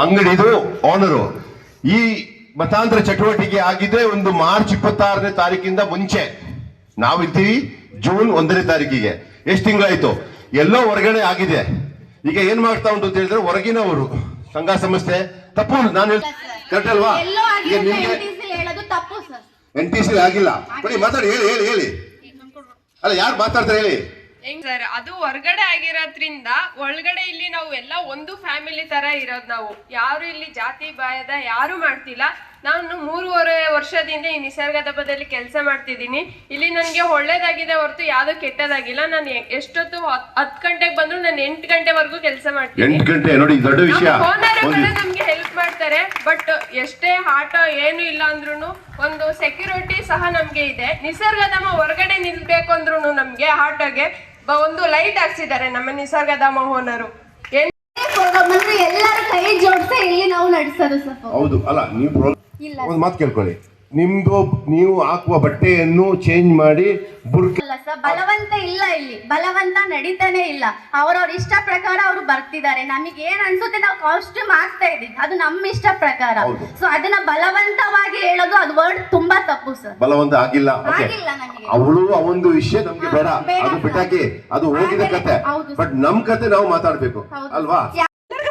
ಅಂಗಡಿದು ಓನರು ಈ ಮತಾಂತರ ಚಟುವಟಿಕೆ ಆಗಿದೆ ಒಂದು ಮಾರ್ಚ್ 26ನೇ ತಾರೀಕಿಂದ ಮುಂಚೆ. ನಾವಿರ್ತೀವಿ ಜೂನ್ 1ನೇ ತಾರೀಕಿಗೆ. ಎಷ್ಟು ತಿಂಗಳಾಯ್ತು? ಎಲ್ಲೋ ಹೊರಗಡೆ ಆಗಿದೆ. ಈಗ ಏನ್ ಮಾಡ್ತಾ ಉಂಟು ಅಂತ ಹೇಳಿದ್ರೆ ಹೊರಗಿನವರು ಸಂಘ ಸಂಸ್ಥೆ ತಪ್ಪು, ನಾನು ಕರೆಕ್ಟ್ ಅಲ್ವಾ? ಈಗ ನಿಮ್ಗೆ ಎನ್ಟಿಸಿ ಆಗಿಲ್ಲ, ಬರೀ ಮಾತಾಡಿ, ಹೇಳಿ ಅಲ್ಲ, ಯಾರು ಮಾತಾಡ್ತಾರೆ ಹೇಳಿ. ಸರ್, ಅದು ಹೊರಗಡೆ ಆಗಿರೋದ್ರಿಂದ ಒಳಗಡೆ ಇಲ್ಲಿ ನಾವು ಎಲ್ಲ ಒಂದು ಫ್ಯಾಮಿಲಿ ತರ ಇರೋದು. ನಾವು ಯಾರು ಇಲ್ಲಿ ಜಾತಿ ಭಯದ ಯಾರು ಮಾಡ್ತಿಲ್ಲ. ನಾನು 3.5 ವರ್ಷದಿಂದ ಈ ನಿಸರ್ಗಧಾಮದಲ್ಲಿ ಕೆಲಸ ಮಾಡ್ತಿದ್ದೀನಿ. ಇಲ್ಲಿ ನನಗೆ ಒಳ್ಳೇದಾಗಿದೆ ಹೊರತು ಯಾವ್ದು ಕೆಟ್ಟದಾಗಿಲ್ಲ. ನಾನು ಎಷ್ಟೊತ್ತು 10 ಗಂಟೆಗೆ ಬಂದ್ರು ನಾನು 8 ಗಂಟೆವರೆಗೂ ಕೆಲಸ ಮಾಡ್ತೀನಿ. 8 ಗಂಟೆ ನೋಡಿ, ದೊಡ್ಡ ವಿಷಯ. ನಮ್ಗೆ ಹೆಲ್ಪ್ ಮಾಡ್ತಾರೆ. ಬಟ್ ಎಷ್ಟೇ ಆಟೋ ಏನು ಇಲ್ಲ ಅಂದ್ರೂ ಒಂದು ಸೆಕ್ಯೂರಿಟಿ ಸಹ ನಮ್ಗೆ ಇದೆ. ನಿಸರ್ಗಧಾಮ ಹೊರಗಡೆ ನಿಲ್ಬೇಕು ಅಂದ್ರೂ ನಮ್ಗೆ ಆಟೋಗೆ ಒಂದು ಲೈಟ್ ಹಾಕ್ಸಿದ್ದಾರೆ ನಮ್ಮ ನಿಸರ್ಗಧಾಮ ಓನರು. ಎಲ್ಲರೂ ಕೈ ಜೋಡಿಸಿ ಇಲ್ಲಿ ನಾವು ನಡೆಸೋದು ಸರ್. ಹೌದು, ಅಲ್ಲ ನೀವು ಒಂದು ಮಾತು ಕೇಳ್ಕೊಳ್ಳಿ, ನಿಮ್ದು ನೀವು ಹಾಕುವ ಬಟ್ಟೆಯನ್ನು ಚೇಂಜ್ ಮಾಡಿ ಇಲ್ಲ ಸರ್, ಬಲವಂತ ಇಲ್ಲ, ಇಲ್ಲಿ ಬಲವಂತ ನಡೀತಾನೆ ಇಲ್ಲ. ಅವ್ರವ್ರ ಇಷ್ಟ ಪ್ರಕಾರ ಅವ್ರು ಬರ್ತಿದ್ದಾರೆ. ನಮಗೆ ಏನ್ ಅನ್ಸುತ್ತೆ ನಾವು ಕಾಸ್ಟ್ಯೂಮ್ ಹಾಕ್ತಾ ಇದೀವಿ, ಅದು ನಮ್ಮ ಇಷ್ಟ ಪ್ರಕಾರ. ಸೊ ಅದನ್ನ ಬಲವಂತವಾಗಿ ಹೇಳೋದು ಅದು ವರ್ಡ್ ತುಂಬಾ ತಪ್ಪು ಸರ್. ಬಲವಂತ ಆಗಿಲ್ಲ, ಅವಳು ಒಂದು ವಿಷಯ ನಮ್ಗೆ ಬೇಡ, ಅದು ಬಿಟ್ಟಾಕಿ, ಅದು ಹೋಗಿದ ಕತೆ. ಬಟ್ ನಮ್ ಕತೆ ನಾವು ಮಾತಾಡ್ಬೇಕು ಅಲ್ವಾ?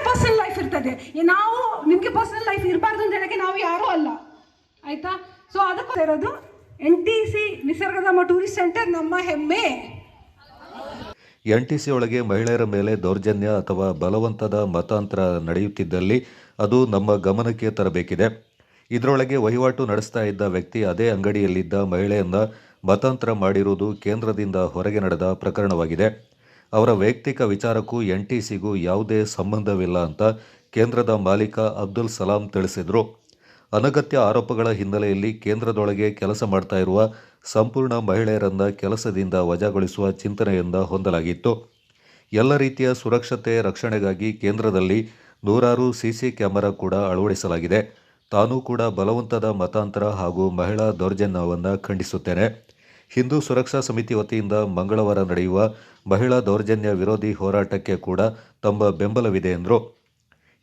ಪರ್ಸನಲ್ ಲೈಫ್ ಇರ್ತದೆ. ನಾವು ನಿಮ್ಗೆ ಪರ್ಸನಲ್ ಲೈಫ್ ಇರಬಾರ್ದು ಅಂತ ಹೇಳಕ್ಕೆ ನಾವು ಯಾರು ಅಲ್ಲ, ಆಯ್ತಾ? ಸೊ ಅದಕ್ಕೆ ಇರೋದು ಎನ್ಟಿಸಿ ನಿಸರ್ಗಧಾಮ ಟೂರಿಸ್ಟ್ ಸೆಂಟರ್ ನಮ್ಮ ಹೆಮ್ಮೆ. ಎನ್ಟಿಸಿ ಒಳಗೆ ಮಹಿಳೆಯರ ಮೇಲೆ ದೌರ್ಜನ್ಯ ಅಥವಾ ಬಲವಂತದ ಮತಾಂತರ ನಡೆಯುತ್ತಿದ್ದಲ್ಲಿ ಅದು ನಮ್ಮ ಗಮನಕ್ಕೆ ತರಬೇಕಿದೆ. ಇದರೊಳಗೆ ವಹಿವಾಟು ನಡೆಸ್ತಾ ಇದ್ದ ವ್ಯಕ್ತಿ ಅದೇ ಅಂಗಡಿಯಲ್ಲಿದ್ದ ಮಹಿಳೆಯನ್ನ ಮತಾಂತರ ಮಾಡಿರುವುದು ಕೇಂದ್ರದಿಂದ ಹೊರಗೆ ನಡೆದ ಪ್ರಕರಣವಾಗಿದೆ. ಅವರ ವೈಯಕ್ತಿಕ ವಿಚಾರಕ್ಕೂ ಎನ್ಟಿಸಿಗೂ ಯಾವುದೇ ಸಂಬಂಧವಿಲ್ಲ ಅಂತ ಕೇಂದ್ರದ ಮಾಲೀಕ ಅಬ್ದುಲ್ ಸಲಾಂ ತಿಳಿಸಿದರು. ಅನಗತ್ಯ ಆರೋಪಗಳ ಹಿನ್ನೆಲೆಯಲ್ಲಿ ಕೇಂದ್ರದೊಳಗೆ ಕೆಲಸ ಮಾಡ್ತಾ ಇರುವ ಸಂಪೂರ್ಣ ಮಹಿಳೆಯರನ್ನ ಕೆಲಸದಿಂದ ವಜಾಗೊಳಿಸುವ ಚಿಂತನೆಯಿಂದ ಹೊಂದಲಾಗಿತ್ತು. ಎಲ್ಲ ರೀತಿಯ ಸುರಕ್ಷತೆ ರಕ್ಷಣೆಗಾಗಿ ಕೇಂದ್ರದಲ್ಲಿ ನೂರಾರು ಸಿಸಿ ಕ್ಯಾಮೆರಾ ಕೂಡ ಅಳವಡಿಸಲಾಗಿದೆ. ತಾನೂ ಕೂಡ ಬಲವಂತದ ಮತಾಂತರ ಹಾಗೂ ಮಹಿಳಾ ದೌರ್ಜನ್ಯವನ್ನು ಖಂಡಿಸುತ್ತೇನೆ. ಹಿಂದೂ ಸುರಕ್ಷಾ ಸಮಿತಿ ವತಿಯಿಂದ ಮಂಗಳವಾರ ನಡೆಯುವ ಮಹಿಳಾ ದೌರ್ಜನ್ಯ ವಿರೋಧಿ ಹೋರಾಟಕ್ಕೆ ಕೂಡ ತಮ್ಮ ಬೆಂಬಲವಿದೆ ಎಂದರು.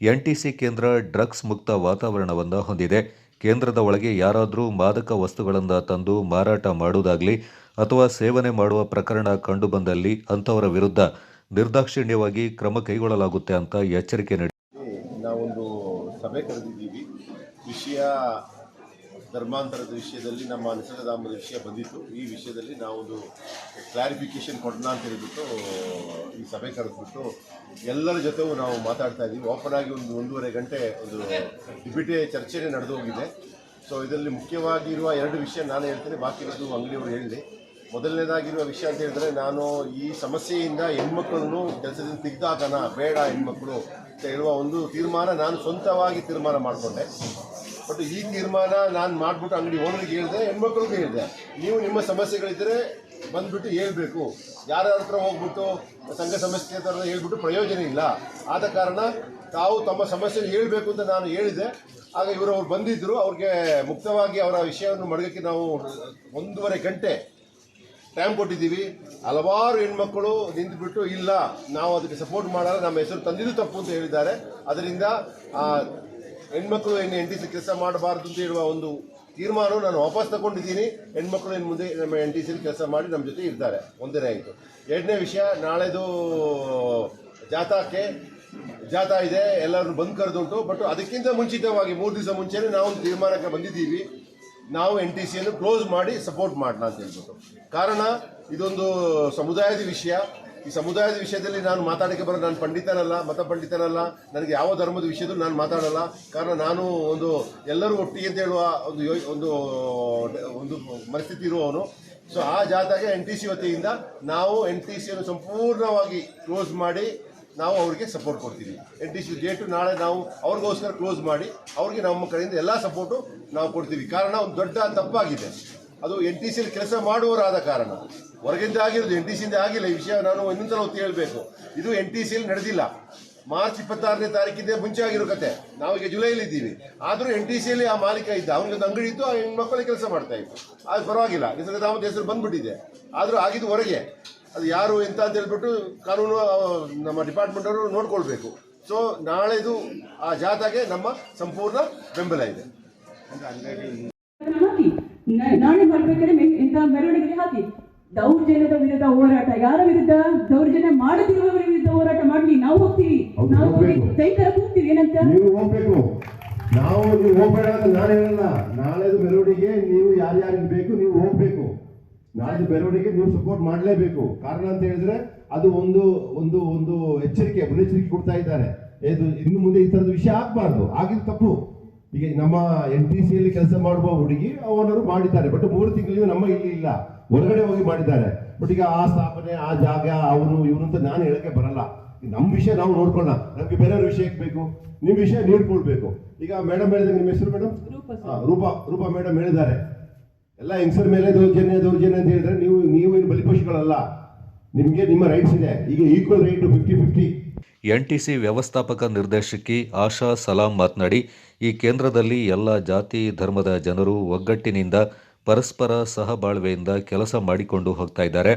ಎನ್ಟಿಸಿ ಕೇಂದ್ರ ಡ್ರಗ್ಸ್ ಮುಕ್ತ ವಾತಾವರಣವನ್ನು ಹೊಂದಿದೆ. ಕೇಂದ್ರದ ಒಳಗೆ ಯಾರಾದರೂ ಮಾದಕ ವಸ್ತುಗಳನ್ನು ತಂದು ಮಾರಾಟ ಮಾಡುವುದಾಗಲಿ ಅಥವಾ ಸೇವನೆ ಮಾಡುವ ಪ್ರಕರಣ ಕಂಡುಬಂದಲ್ಲಿ ಅಂಥವರ ವಿರುದ್ಧ ನಿರ್ದಾಕ್ಷಿಣ್ಯವಾಗಿ ಕ್ರಮ ಕೈಗೊಳ್ಳಲಾಗುತ್ತೆ ಅಂತ ಎಚ್ಚರಿಕೆ ನೀಡಿ. ನಾವೊಂದು ಸಭೆ ಕರೆದಿದ್ದೀವಿ. ವಿಷಯ ಧರ್ಮಾಂತರದ ವಿಷಯದಲ್ಲಿ ನಮ್ಮ ನಿಸರ್ಗಧಾಮದ ವಿಷಯ ಬಂದಿತ್ತು. ಈ ವಿಷಯದಲ್ಲಿ ನಾವೊಂದು ಕ್ಲಾರಿಫಿಕೇಶನ್ ಕೊಡೋಣ ಅಂತ ಹೇಳಿಬಿಟ್ಟು ಈ ಸಭೆ ಕರೆದ್ಬಿಟ್ಟು ಎಲ್ಲರ ಜೊತೆಗೂ ನಾವು ಮಾತಾಡ್ತಾ ಇದ್ದೀವಿ. ಓಪನ್ ಆಗಿ 1.5 ಗಂಟೆ ಒಂದು ಡಿಬೇಟೇ ಚರ್ಚೆನೇ ನಡೆದು ಹೋಗಿದೆ. ಸೊ ಇದರಲ್ಲಿ ಮುಖ್ಯವಾಗಿರುವ 2 ವಿಷಯ ನಾನು ಹೇಳ್ತೇನೆ, ಬಾಕಿ ಇರೋದು ಅಂಗಡಿಯವರು ಹೇಳಿ. ಮೊದಲನೇದಾಗಿರುವ ವಿಷಯ ಅಂತ ಹೇಳಿದ್ರೆ, ನಾನು ಈ ಸಮಸ್ಯೆಯಿಂದ ಹೆಣ್ಮಕ್ಳನ್ನು ಕೆಲಸದಿಂದ ತೆಗೆದಾಕನ ಬೇಡ ಹೆಣ್ಮಕ್ಳು ಅಂತ ಹೇಳುವ ಒಂದು ತೀರ್ಮಾನ ನಾನು ಸ್ವಂತವಾಗಿ ತೀರ್ಮಾನ ಮಾಡಿಕೊಂಡೆ. ಬಟ್ ಈ ತೀರ್ಮಾನ ನಾನು ಮಾಡಿಬಿಟ್ಟು ಅಂಗಡಿ ಓನರಿಗೆ ಹೇಳಿದೆ, ಹೆಣ್ಮಕ್ಳಿಗೂ ಹೇಳಿದೆ, ನೀವು ನಿಮ್ಮ ಸಮಸ್ಯೆಗಳಿದ್ದರೆ ಬಂದುಬಿಟ್ಟು ಹೇಳ್ಬೇಕು. ಯಾರ ಹತ್ರ ಹೋಗ್ಬಿಟ್ಟು ಸಂಘ ಸಂಸ್ಥೆ ಥರ ಹೇಳ್ಬಿಟ್ಟು ಪ್ರಯೋಜನ ಇಲ್ಲ. ಆದ ಕಾರಣ ತಾವು ತಮ್ಮ ಸಮಸ್ಯೆನ ಹೇಳಬೇಕು ಅಂತ ನಾನು ಹೇಳಿದೆ. ಆಗ ಅವ್ರು ಬಂದಿದ್ದರು. ಅವ್ರಿಗೆ ಮುಕ್ತವಾಗಿ ಅವರ ವಿಷಯವನ್ನು ಮಡಗಕ್ಕೆ ನಾವು 1.5 ಗಂಟೆ ಟೈಮ್ ಕೊಟ್ಟಿದ್ದೀವಿ. ಹಲವಾರು ಹೆಣ್ಮಕ್ಕಳು ನಿಂತುಬಿಟ್ಟು ಇಲ್ಲ ನಾವು ಅದಕ್ಕೆ ಸಪೋರ್ಟ್ ಮಾಡಲ್ಲ, ನಮ್ಮ ಹೆಸರು ತಂದಿದ್ದು ತಪ್ಪು ಅಂತ ಹೇಳಿದ್ದಾರೆ. ಅದರಿಂದ ಹೆಣ್ಮಕ್ಳು ಇನ್ನು ಎನ್ಟಿಸಿ ಕೆಲಸ ಮಾಡಬಾರ್ದು ಅಂತ ಹೇಳುವ ಒಂದು ತೀರ್ಮಾನ ನಾನು ವಾಪಸ್ ತಗೊಂಡಿದ್ದೀನಿ. ಹೆಣ್ಮಕ್ಳು ಇನ್ನು ಮುಂದೆ ನಮ್ಮ ಎನ್ಟಿಸಿಲಿ ಕೆಲಸ ಮಾಡಿ ನಮ್ಮ ಜೊತೆ ಇರ್ತಾರೆ. ಒಂದನೇ ಆಯಿತು. ಎರಡನೇ ವಿಷಯ, ನಾಳೆದು ಜಾಥಾಕ್ಕೆ ಜಾಥಾ ಇದೆ, ಎಲ್ಲರೂ ಬಂದು ಕರೆದುಂಟು. ಬಟ್ ಅದಕ್ಕಿಂತ ಮುಂಚಿತವಾಗಿ 3 ದಿವಸ ಮುಂಚೆನೇ ನಾವು ಒಂದು ತೀರ್ಮಾನಕ್ಕೆ ಬಂದಿದ್ದೀವಿ, ನಾವು NTCಯನ್ನು ಕ್ಲೋಸ್ ಮಾಡಿ ಸಪೋರ್ಟ್ ಮಾಡೋಣ ಅಂತ ಹೇಳ್ಬಿಟ್ಟು. ಕಾರಣ ಇದೊಂದು ಸಮುದಾಯದ ವಿಷಯ. ಈ ಸಮುದಾಯದ ವಿಷಯದಲ್ಲಿ ನಾನು ಮಾತಾಡೋಕ್ಕೆ ಬರೋದು, ನಾನು ಪಂಡಿತನಲ್ಲ, ಮತ ಪಂಡಿತನಲ್ಲ, ನನಗೆ ಯಾವ ಧರ್ಮದ ವಿಷಯದಲ್ಲೂ ನಾನು ಮಾತಾಡಲ್ಲ. ಕಾರಣ ನಾನು ಒಂದು ಎಲ್ಲರೂ ಒಟ್ಟಿಗೆ ಅಂತ ಹೇಳುವ ಒಂದು ಒಂದು ಪರಿಸ್ಥಿತಿ ಇರುವವನು. ಸೊ ಆ ಜಾಥಾಗೆ NTC ವತಿಯಿಂದ ನಾವು NTCಯನ್ನು ಸಂಪೂರ್ಣವಾಗಿ ಕ್ಲೋಸ್ ಮಾಡಿ ನಾವು ಅವರಿಗೆ ಸಪೋರ್ಟ್ ಕೊಡ್ತೀವಿ. NTC ಡೇಟು ನಾಳೆ ನಾವು ಅವ್ರಿಗೋಸ್ಕರ ಕ್ಲೋಸ್ ಮಾಡಿ ಅವ್ರಿಗೆ ನಮ್ಮ ಕಡೆಯಿಂದ ಎಲ್ಲ ಸಪೋರ್ಟು ನಾವು ಕೊಡ್ತೀವಿ. ಕಾರಣ ಒಂದು ದೊಡ್ಡ ತಪ್ಪಾಗಿದೆ, ಅದು NTCಯಲ್ಲಿ ಕೆಲಸ ಮಾಡುವವರಾದ ಕಾರಣ. ಹೊರಗಿಂದ ಆಗಿರೋದು, NTCಯಿಂದ ಆಗಿಲ್ಲ. ಈ ವಿಷಯ ನಾನು ಇನ್ನೊಂದ್ಸಲ ಒತ್ತಿ ಹೇಳಬೇಕು, ಇದು NTCಯಲ್ಲಿ ನಡೆದಿಲ್ಲ. ಮಾರ್ಚ್ 26ನೇ ತಾರೀಕಿಂದ ಮುಂಚೆ ಆಗಿರೋ ಕತೆ. ನಾವೀಗ ಜುಲೈಲಿ ಇದ್ದೀವಿ, ಆದರೂ NTCಯಲ್ಲಿ ಆ ಮಾಲೀಕ ಇದ್ದ, ಅವನಿಗೊಂದು ಅಂಗಡಿ ಇತ್ತು, ಆ ಹೆಣ್ಮಕ್ಕಳಿಗೆ ಕೆಲಸ ಮಾಡ್ತಾ ಇತ್ತು. ಅದು ಪರವಾಗಿಲ್ಲ, ನಿಸರ್ಗಧಾಮದ ಹೆಸರು ಬಂದ್ಬಿಟ್ಟಿದೆ. ಆದರೂ ಆಗಿದ್ದು ಹೊರಗೆ, ಅದು ಯಾರು ಎಂತ ಅಂತ ಹೇಳ್ಬಿಟ್ಟು ಕಾನೂನು ನಮ್ಮ ಡಿಪಾರ್ಟ್ಮೆಂಟ್ ಅವರು ನೋಡ್ಕೊಳ್ಬೇಕು. ಸೊ ನಾಳೆದು ಆ ಜಾಥಾಗೆ ನಮ್ಮ ಸಂಪೂರ್ಣ ಬೆಂಬಲ ಇದೆ. ನಾಳೆ ಮಾಡ್ಬೇಕಾದ್ರೆ ಇಂಥ ಮೆರವಣಿಗೆ ಹಾಕಿ ದೌರ್ಜನ್ಯದ ವಿರುದ್ಧ ಹೋರಾಟ, ಯಾರ ವಿರುದ್ಧ? ದೌರ್ಜನ್ಯ ಮಾಡದಿರುವವರ ವಿರುದ್ಧ ಹೋರಾಟ ಮಾಡ್ಲಿ. ನಾವು ಹೋಗ್ತೀವಿ, ನಾವು ಹೋಗಿ ಸೈಕಲ್ ಹೋಗ್ತೀವಿ. ಏನಂತ ನೀವು ಹೋಗ್ಬೇಕು, ನಾವು ನೀವು ಹೋಗ್ಬೇಡ ಅಂತ ನಾನು ಹೇಳಲ್ಲ. ನಾಳೆದು ಮೆರವಣಿಗೆ ನೀವು ಯಾರ್ಯಾರಿಗೆ ಬೇಕು ನೀವು ಹೋಗ್ಬೇಕು. ನಾಳೆ ಮೆರವಣಿಗೆ ನೀವು ಸಪೋರ್ಟ್ ಮಾಡಲೇಬೇಕು. ಕಾರಣ ಅಂತ ಹೇಳಿದ್ರೆ ಅದು ಒಂದು ಒಂದು ಒಂದು ಮುನ್ನೆಚ್ಚರಿಕೆ ಕೊಡ್ತಾ ಇದ್ದಾರೆ. ಇನ್ನು ಮುಂದೆ ಈ ತರದ ವಿಷಯ ಆಗ್ಬಾರ್ದು, ಆಗಿದ್ದು ತಪ್ಪು. ಈಗ ನಮ್ಮ NTCಯಲ್ಲಿ ಕೆಲಸ ಮಾಡುವ ಹುಡುಗಿ ಅವನವರು ಮಾಡಿದ್ದಾರೆ, ಬಟ್ 3 ತಿಂಗಳಿಂದ ನಮ್ಮ ಇಲ್ಲಿ ಇಲ್ಲ, ಹೊರಗಡೆ ಹೋಗಿ ಮಾಡಿದ್ದಾರೆ. ಬಟ್ ಈಗ ಆ ಸ್ಥಾಪನೆ, ಆ ಜಾಗ, ಅವನು ಇವನು ಅಂತ ನಾನು ಹೇಳಕ್ಕೆ ಬರಲ್ಲ. ನಮ್ಮ ವಿಷಯ ನಾವು ನೋಡ್ಕೊಳ್ಳೋಣ, ನಮ್ಗೆ ಬೇರೆಯವ್ರ ವಿಷಯಕ್ಕೆ ಬೇಕು, ನಿಮ್ಮ ವಿಷಯ ನೀಡ್ಕೊಳ್ಬೇಕು. ಈಗ ಮೇಡಮ್ ಹೇಳಿದಾಗ, ನಿಮ್ಮ ಹೆಸರು ಮೇಡಮ್? ರೂಪಾ ಮೇಡಮ್ ಹೇಳಿದ್ದಾರೆ, ಎಲ್ಲ ಹೆಂಗಸರ ಮೇಲೆ ದೌರ್ಜನ್ಯ ಅಂತ ಹೇಳಿದ್ರೆ ನೀವು ಏನು ಬಲಿಪಶುಗಳಲ್ಲ, ನಿಮಗೆ ನಿಮ್ಮ ರೈಟ್ಸ್ ಇದೆ. ಈಗ ಈಕ್ವಲ್ ರೈಟ್ 50-50. NTC ವ್ಯವಸ್ಥಾಪಕ ನಿರ್ದೇಶಕಿ ಆಶಾ ಸಲಾಂ ಮಾತನಾಡಿ, ಈ ಕೇಂದ್ರದಲ್ಲಿ ಎಲ್ಲ ಜಾತಿ ಧರ್ಮದ ಜನರು ಒಗ್ಗಟ್ಟಿನಿಂದ ಪರಸ್ಪರ ಸಹಬಾಳ್ವೆಯಿಂದ ಕೆಲಸ ಮಾಡಿಕೊಂಡು ಹೋಗ್ತಾ ಇದ್ದಾರೆ.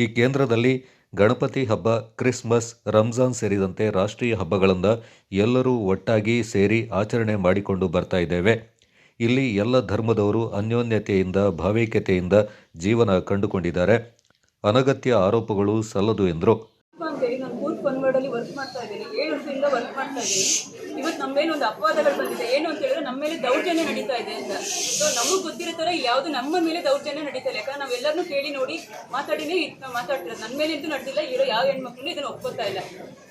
ಈ ಕೇಂದ್ರದಲ್ಲಿ ಗಣಪತಿ ಹಬ್ಬ, ಕ್ರಿಸ್ಮಸ್, ರಂಜಾನ್ ಸೇರಿದಂತೆ ರಾಷ್ಟ್ರೀಯ ಹಬ್ಬಗಳಿಂದ ಎಲ್ಲರೂ ಒಟ್ಟಾಗಿ ಸೇರಿ ಆಚರಣೆ ಮಾಡಿಕೊಂಡು ಬರ್ತಾ ಇದ್ದೇವೆ. ಇಲ್ಲಿ ಎಲ್ಲ ಧರ್ಮದವರು ಅನ್ಯೋನ್ಯತೆಯಿಂದ ಭಾವೈಕ್ಯತೆಯಿಂದ ಜೀವನ ಕಂಡುಕೊಂಡಿದ್ದಾರೆ. ಅನಗತ್ಯ ಆರೋಪಗಳು ಸಲ್ಲದು ಎಂದರು. ಅಂತೇಳಿ ನಾನು ಬೂತ್ ಕನ್ವರ್ಡಲ್ಲಿ ವರ್ಕ್ ಮಾಡ್ತಾ ಇದ್ದೀನಿ, 7 ವರ್ಷದಿಂದ ವರ್ಕ್ ಮಾಡ್ತಾ ಇದ್ದೀನಿ. ಇವತ್ತು ನಮ್ಮ ಮೇಲೆ ಒಂದು ಅಪವಾದಗಳು ಬಂದಿದೆ. ಏನು ಅಂತ ಹೇಳಿದ್ರೆ ನಮ್ಮ ಮೇಲೆ ದೌರ್ಜನ್ಯ ನಡೀತಾ ಇದೆ ಅಂತ. ಸೊ ನಮಗೆ ಗೊತ್ತಿರೋ ಥರ ಯಾವುದು ನಮ್ಮ ಮೇಲೆ ದೌರ್ಜನ್ಯ ನಡೀತಾ ಇಲ್ಲ. ಯಾಕಂದ್ರೆ ನಾವೆಲ್ಲರನ್ನೂ ಕೇಳಿ ನೋಡಿ ಮಾತಾಡಿನೇ ಮಾತಾಡ್ತಿರೋದು. ನನ್ನ ಮೇಲೆ ಅಂತೂ ನಡೆದಿಲ್ಲ, ಇರೋ ಯಾವ ಹೆಣ್ಮಕ್ಳು ಇದನ್ನು ಒಪ್ಕೋತಾ ಇಲ್ಲ.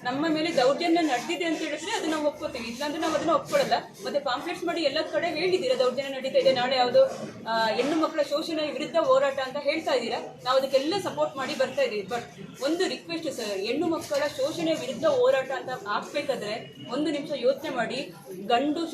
ನಮ್ಮ ಮೇಲೆ ದೌರ್ಜನ್ಯ ನಡೆದಿದೆ ಅಂತ ಹೇಳಿದ್ರೆ ಅದನ್ನ ನಾವು ಒಪ್ಕೋತೀವಿ, ಇಲ್ಲಾಂದ್ರೆ ನಾವು ಅದನ್ನ ಒಪ್ಕೊಳ್ಳಲ್ಲ. ಮತ್ತೆ ಪಾಂಪ್ಲೆಟ್ಸ್ ಮಾಡಿ ಎಲ್ಲ ಕಡೆ ಹೇಳಿದ್ದೀರಾ ದೌರ್ಜನ್ಯ ನಡೀತಾ ಇದೆ, ನಾಳೆ ಯಾವುದು ಹೆಣ್ಣು ಮಕ್ಕಳ ಶೋಷಣೆ ವಿರುದ್ಧ ಹೋರಾಟ ಅಂತ ಹೇಳ್ತಾ ಇದ್ದೀರಾ. ನಾವು ಅದಕ್ಕೆಲ್ಲ ಸಪೋರ್ಟ್ ಮಾಡಿ ಬರ್ತಾ ಇದ್ದೀವಿ. ಬಟ್ ಒಂದು ರಿಕ್ವೆಸ್ಟ್ ಸರ್, ಹೆಣ್ಣು ಮಕ್ಕಳ ಶೋಷಣೆ ವಿರುದ್ಧ ಹೋರಾಟ ಅಂತ ಹಾಕ್ಬೇಕಾದ್ರೆ 1 ನಿಮಿಷ ಯೋಚನೆ ಮಾಡಿ,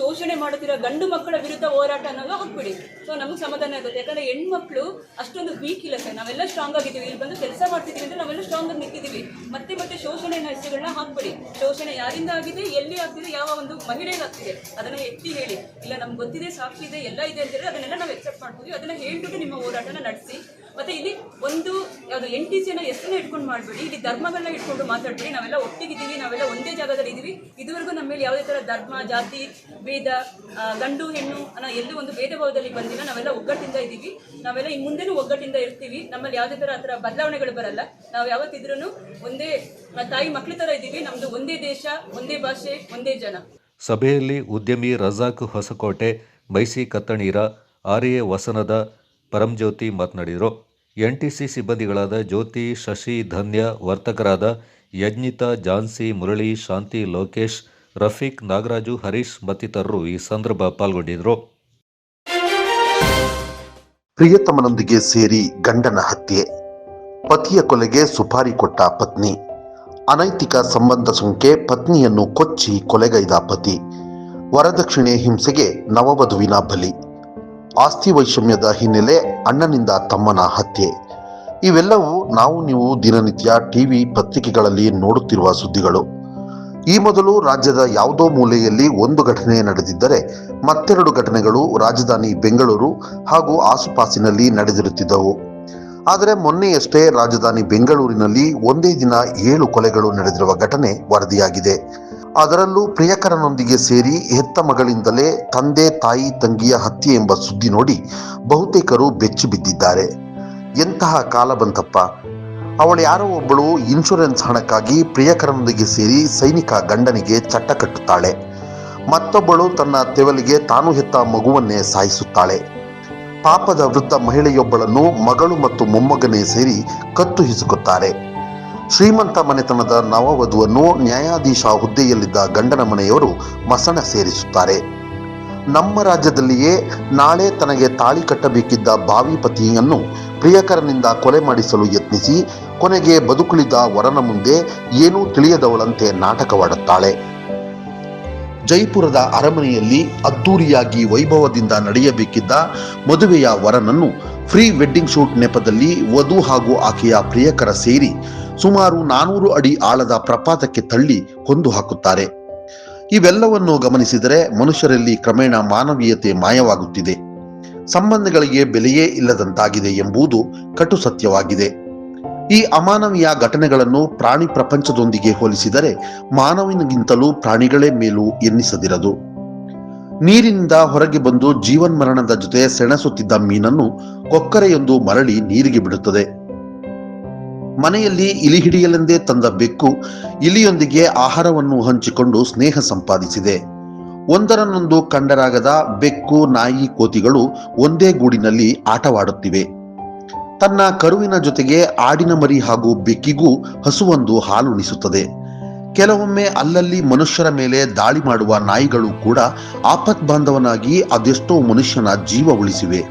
ಶೋಷಣೆ ಮಾಡುತ್ತಿರೋ ಗಂಡು ಮಕ್ಕಳ ವಿರುದ್ಧ ಹೋರಾಟ ಅನ್ನೋದು ಹಾಕ್ಬಿಡಿ. ಸೊ ನಮಗೆ ಸಮಾಧಾನ ಆಗುತ್ತೆ. ಯಾಕಂದ್ರೆ ಹೆಣ್ಮಕ್ಳು ಅಷ್ಟೊಂದು ವೀಕ್ ಇಲ್ಲ ಸರ್, ನಾವೆಲ್ಲ ಸ್ಟ್ರಾಂಗ್ ಆಗಿದ್ದೀವಿ. ಇಲ್ಲಿ ಬಂದು ಕೆಲಸ ಮಾಡ್ತಿದ್ದೀವಿ ಅಂದ್ರೆ ನಾವೆಲ್ಲ ಸ್ಟ್ರಾಂಗ್ ಆಗಿ ನಿಂತಿದ್ದೀವಿ. ಮತ್ತೆ ಶೋಷಣೆ ಹೆಸರುಗಳನ್ನ ಹಾಕ್ಬಿಡಿ. ಶೋಷಣೆ ಯಾರಿಂದ ಆಗಿದೆ, ಎಲ್ಲಿ ಆಗ್ತಿದೆ, ಯಾವ ಒಂದು ಮಹಿಳೆಗೆ ಆಗ್ತಿದೆ ಅದನ್ನ ಎತ್ತಿ ಹೇಳಿ. ಇಲ್ಲ ನಮ್ಗೆ ಗೊತ್ತಿದೆ, ಸಾಕ್ಷಿ ಇದೆ, ಎಲ್ಲ ಇದೆ ಅಂತ ಹೇಳಿದ್ರೆ ಅದನ್ನೆಲ್ಲ ನಾವು ಎಕ್ಸೆಪ್ಟ್ ಮಾಡ್ತೀವಿ. ಅದನ್ನ ಹೇಳ್ಬಿಟ್ಟು ನಿಮ್ಮ ಹೋರಾಟನ ನಡೆಸಿ. ಮತ್ತೆ ಇಲ್ಲಿ ಒಂದು ಯಾವುದು NTCನ ಹೆಸರನ್ನ ಇಟ್ಕೊಂಡು ಮಾಡಬೇಡಿ, ಇಲ್ಲಿ ಧರ್ಮಗಳನ್ನ ಇಟ್ಕೊಂಡು ಮಾತಾಡ್ಬೇಡಿ. ನಾವೆಲ್ಲ ಒಟ್ಟಿಗಿದ್ದೀವಿ, ನಾವೆಲ್ಲ ಒಂದೇ ಜಾಗದಲ್ಲಿ ಇದ್ದೀವಿ. ಇದುವರೆಗೂ ನಮ್ಮ ಮೇಲೆ ಯಾವುದೇ ಥರ ಧರ್ಮ, ಜಾತಿ, ಭೇದ, ಗಂಡು ಹೆಣ್ಣು ಅನ್ನೋ ಎಲ್ಲೂ ಒಂದು ಭೇದ ಭಾವದಲ್ಲಿ ಬಂದಿಲ್ಲ. ನಾವೆಲ್ಲ ಒಗ್ಗಟ್ಟಿಂದ ಇದ್ದೀವಿ, ನಾವೆಲ್ಲ ಇನ್ನು ಮುಂದೆನೂ ಒಗ್ಗಟ್ಟಿಂದ ಇರ್ತೀವಿ. ನಮ್ಮಲ್ಲಿ ಯಾವುದೇ ಥರ ಆ ಥರ ಬದಲಾವಣೆಗಳು ಬರಲ್ಲ. ನಾವು ಯಾವತ್ತಿದ್ರೂ ಒಂದೇ ತಾಯಿ ಮಕ್ಕಳ ಥರ ಇದ್ದೀವಿ. ನಮ್ಮದು ಒಂದೇ ದೇಶ, ಒಂದೇ ಭಾಷೆ, ಒಂದೇ ಜನ. ಸಭೆಯಲ್ಲಿ ಉದ್ಯಮಿ ರಜಾಕ್ ಹೊಸಕೋಟೆ, ಮೈಸಿ ಕತ್ತಣೀರ, RA ವಸನದ ಪರಂಜ್ಯೋತಿ ಮಾತನಾಡಿದರು. NTC ಸಿಬ್ಬಂದಿಗಳಾದ ಜ್ಯೋತಿ, ಶಶಿ, ಧನ್ಯ, ವರ್ತಕರಾದ ಯಜ್ಞಿತಾ, ಜಾನ್ಸಿ, ಮುರಳಿ, ಶಾಂತಿ, ಲೋಕೇಶ್, ರಫೀಕ್, ನಾಗರಾಜು, ಹರೀಶ್ ಮತ್ತಿತರರು ಈ ಸಂದರ್ಭ ಪಾಲ್ಗೊಂಡಿದ್ದರು. ಪ್ರಿಯತಮನೊಂದಿಗೆ ಸೇರಿ ಗಂಡನ ಹತ್ಯೆ, ಪತಿಯ ಕೊಲೆಗೆ ಸುಪಾರಿ ಕೊಟ್ಟ ಪತ್ನಿ, ಅನೈತಿಕ ಸಂಬಂಧ ಸುಂಕೆ ಪತ್ನಿಯನ್ನು ಕೊಚ್ಚಿ ಕೊಲೆಗೈದ ಪತಿ, ವರದಕ್ಷಿಣೆ ಹಿಂಸೆಗೆ ನವವಧುವಿನ ಬಲಿ, ಆಸ್ತಿ ವೈಷಮ್ಯದ ಹಿನ್ನೆಲೆ ಅಣ್ಣನಿಂದ ತಮ್ಮನ ಹತ್ಯೆ. ಇವೆಲ್ಲವೂ ನೀವು ದಿನನಿತ್ಯ ಟಿವಿ ಪತ್ರಿಕೆಗಳಲ್ಲಿ ನೋಡುತ್ತಿರುವ ಸುದ್ದಿಗಳು. ಈ ಮೊದಲು ರಾಜ್ಯದ ಯಾವುದೋ ಮೂಲೆಯಲ್ಲಿ ಒಂದು ಘಟನೆ ನಡೆದಿದ್ದರೆ ಮತ್ತೆರಡು ಘಟನೆಗಳು ರಾಜಧಾನಿ ಬೆಂಗಳೂರು ಹಾಗೂ ಆಸುಪಾಸಿನಲ್ಲಿ ನಡೆದಿರುತ್ತಿದ್ದವು. ಆದರೆ ಮೊನ್ನೆಯಷ್ಟೇ ರಾಜಧಾನಿ ಬೆಂಗಳೂರಿನಲ್ಲಿ ಒಂದೇ ದಿನ 7 ಕೊಲೆಗಳು ನಡೆದಿರುವ ಘಟನೆ ವರದಿಯಾಗಿದೆ. ಅದರಲ್ಲೂ ಪ್ರಿಯಕರನೊಂದಿಗೆ ಸೇರಿ ಹೆತ್ತ ಮಗಳಿಂದಲೇ ತಂದೆ, ತಾಯಿ, ತಂಗಿಯ ಹತ್ಯೆ ಎಂಬ ಸುದ್ದಿ ನೋಡಿ ಬಹುತೇಕರು ಬೆಚ್ಚಿ ಬಿದ್ದಿದ್ದಾರೆ. ಎಂತಹ ಕಾಲ ಬಂತಪ್ಪ. ಅವಳು ಯಾರೋ ಒಬ್ಬಳು ಇನ್ಶೂರೆನ್ಸ್ ಹಣಕ್ಕಾಗಿ ಪ್ರಿಯಕರನೊಂದಿಗೆ ಸೇರಿ ಸೈನಿಕ ಗಂಡನಿಗೆ ಚಟ್ಟ ಕಟ್ಟುತ್ತಾಳೆ. ಮತ್ತೊಬ್ಬಳು ತನ್ನ ತೆವಲಿಗೆ ತಾನು ಹೆತ್ತ ಮಗುವನ್ನೇ ಸಾಯಿಸುತ್ತಾಳೆ. ಪಾಪದ ವೃದ್ಧ ಮಹಿಳೆಯೊಬ್ಬಳನ್ನು ಮಗಳು ಮತ್ತು ಮೊಮ್ಮಗನೇ ಸೇರಿ ಕತ್ತು ಹಿಸುಕುತ್ತಾರೆ. ಶ್ರೀಮಂತ ಮನೆತನದ ನವವಧುವನ್ನು ನ್ಯಾಯಾಧೀಶ ಹುದ್ದೆಯಲ್ಲಿದ್ದ ಗಂಡನ ಮನೆಯವರು ಮಸಣ ಸೇರಿಸುತ್ತಾರೆ. ನಮ್ಮ ರಾಜ್ಯದಲ್ಲಿಯೇ ನಾಳೆ ತನಗೆ ತಾಳಿ ಕಟ್ಟಬೇಕಿದ್ದ ಭಾವಿ ಪತಿಯನ್ನು ಪ್ರಿಯಕರನಿಂದ ಕೊಲೆ ಮಾಡಿಸಲು ಯತ್ನಿಸಿ ಕೊನೆಗೆ ಬದುಕುಳಿದ ವರನ ಮುಂದೆ ಏನೂ ತಿಳಿಯದವಳಂತೆ ನಾಟಕವಾಡುತ್ತಾಳೆ. ಜೈಪುರದ ಅರಮನೆಯಲ್ಲಿ ಅದ್ದೂರಿಯಾಗಿ ವೈಭವದಿಂದ ನಡೆಯಬೇಕಿದ್ದ ಮದುವೆಯ ವರನನ್ನು ಫ್ರೀ ವೆಡ್ಡಿಂಗ್ ಶೂಟ್ ನೆಪದಲ್ಲಿ ವಧು ಹಾಗೂ ಆಕೆಯ ಪ್ರಿಯಕರ ಸೇರಿ ಸುಮಾರು 400 ಅಡಿ ಆಳದ ಪ್ರಪಾತಕ್ಕೆ ತಳ್ಳಿ ಕೊಂದು ಹಾಕುತ್ತಾರೆ. ಇವೆಲ್ಲವನ್ನು ಗಮನಿಸಿದರೆ ಮನುಷ್ಯರಲ್ಲಿ ಕ್ರಮೇಣ ಮಾನವೀಯತೆ ಮಾಯವಾಗುತ್ತಿದೆ. ಸಂಬಂಧಗಳಿಗೆ ಬೆಲೆಯೇ ಇಲ್ಲದಂತಾಗಿದೆ ಎಂಬುದು ಕಟು ಸತ್ಯವಾಗಿದೆ. ಈ ಅಮಾನವೀಯ ಘಟನೆಗಳನ್ನು ಪ್ರಾಣಿ ಪ್ರಪಂಚದೊಂದಿಗೆ ಹೋಲಿಸಿದರೆ ಮಾನವನಿಗಿಂತಲೂ ಪ್ರಾಣಿಗಳೇ ಮೇಲು ಎನ್ನಿಸದಿರದು. ನೀರಿನಿಂದ ಹೊರಗೆ ಬಂದು ಜೀವನ್ಮರಣದ ಜೊತೆ ಸೆಣಸುತ್ತಿದ್ದ ಮೀನನ್ನು ಕೊಕ್ಕರೆಯೊಂದು ಮರಳಿ ನೀರಿಗೆ ಬಿಡುತ್ತದೆ. ಮನೆಯಲ್ಲಿ ಇಲಿ ಹಿಡಿಯಲೆಂದೇ ತಂದ ಬೆಕ್ಕು ಇಲಿಯೊಂದಿಗೆ ಆಹಾರವನ್ನು ಹಂಚಿಕೊಂಡು ಸ್ನೇಹ ಸಂಪಾದಿಸಿದೆ. ಒಂದರನ್ನೊಂದು ಕಂಡರಾಗದ ಬೆಕ್ಕು, ನಾಯಿ, ಕೋತಿಗಳು ಒಂದೇ ಗೂಡಿನಲ್ಲಿ ಆಟವಾಡುತ್ತಿವೆ. ತನ್ನ ಕರುವಿನ ಜೊತೆಗೆ ಆಡಿನ ಮರಿ ಹಾಗೂ ಬೆಕ್ಕಿಗೂ ಹಸುವೊಂದು ಹಾಲುಣಿಸುತ್ತದೆ. ಕೆಲವೊಮ್ಮೆ ಅಲ್ಲಲ್ಲಿ ಮನುಷ್ಯರ ಮೇಲೆ ದಾಳಿ ಮಾಡುವ ನಾಯಿಗಳು ಕೂಡ ಆಪತ್ ಬಾಂಧವನಾಗಿ ಅದೆಷ್ಟೋ ಮನುಷ್ಯನ ಜೀವ ಉಳಿಸಿವೆ.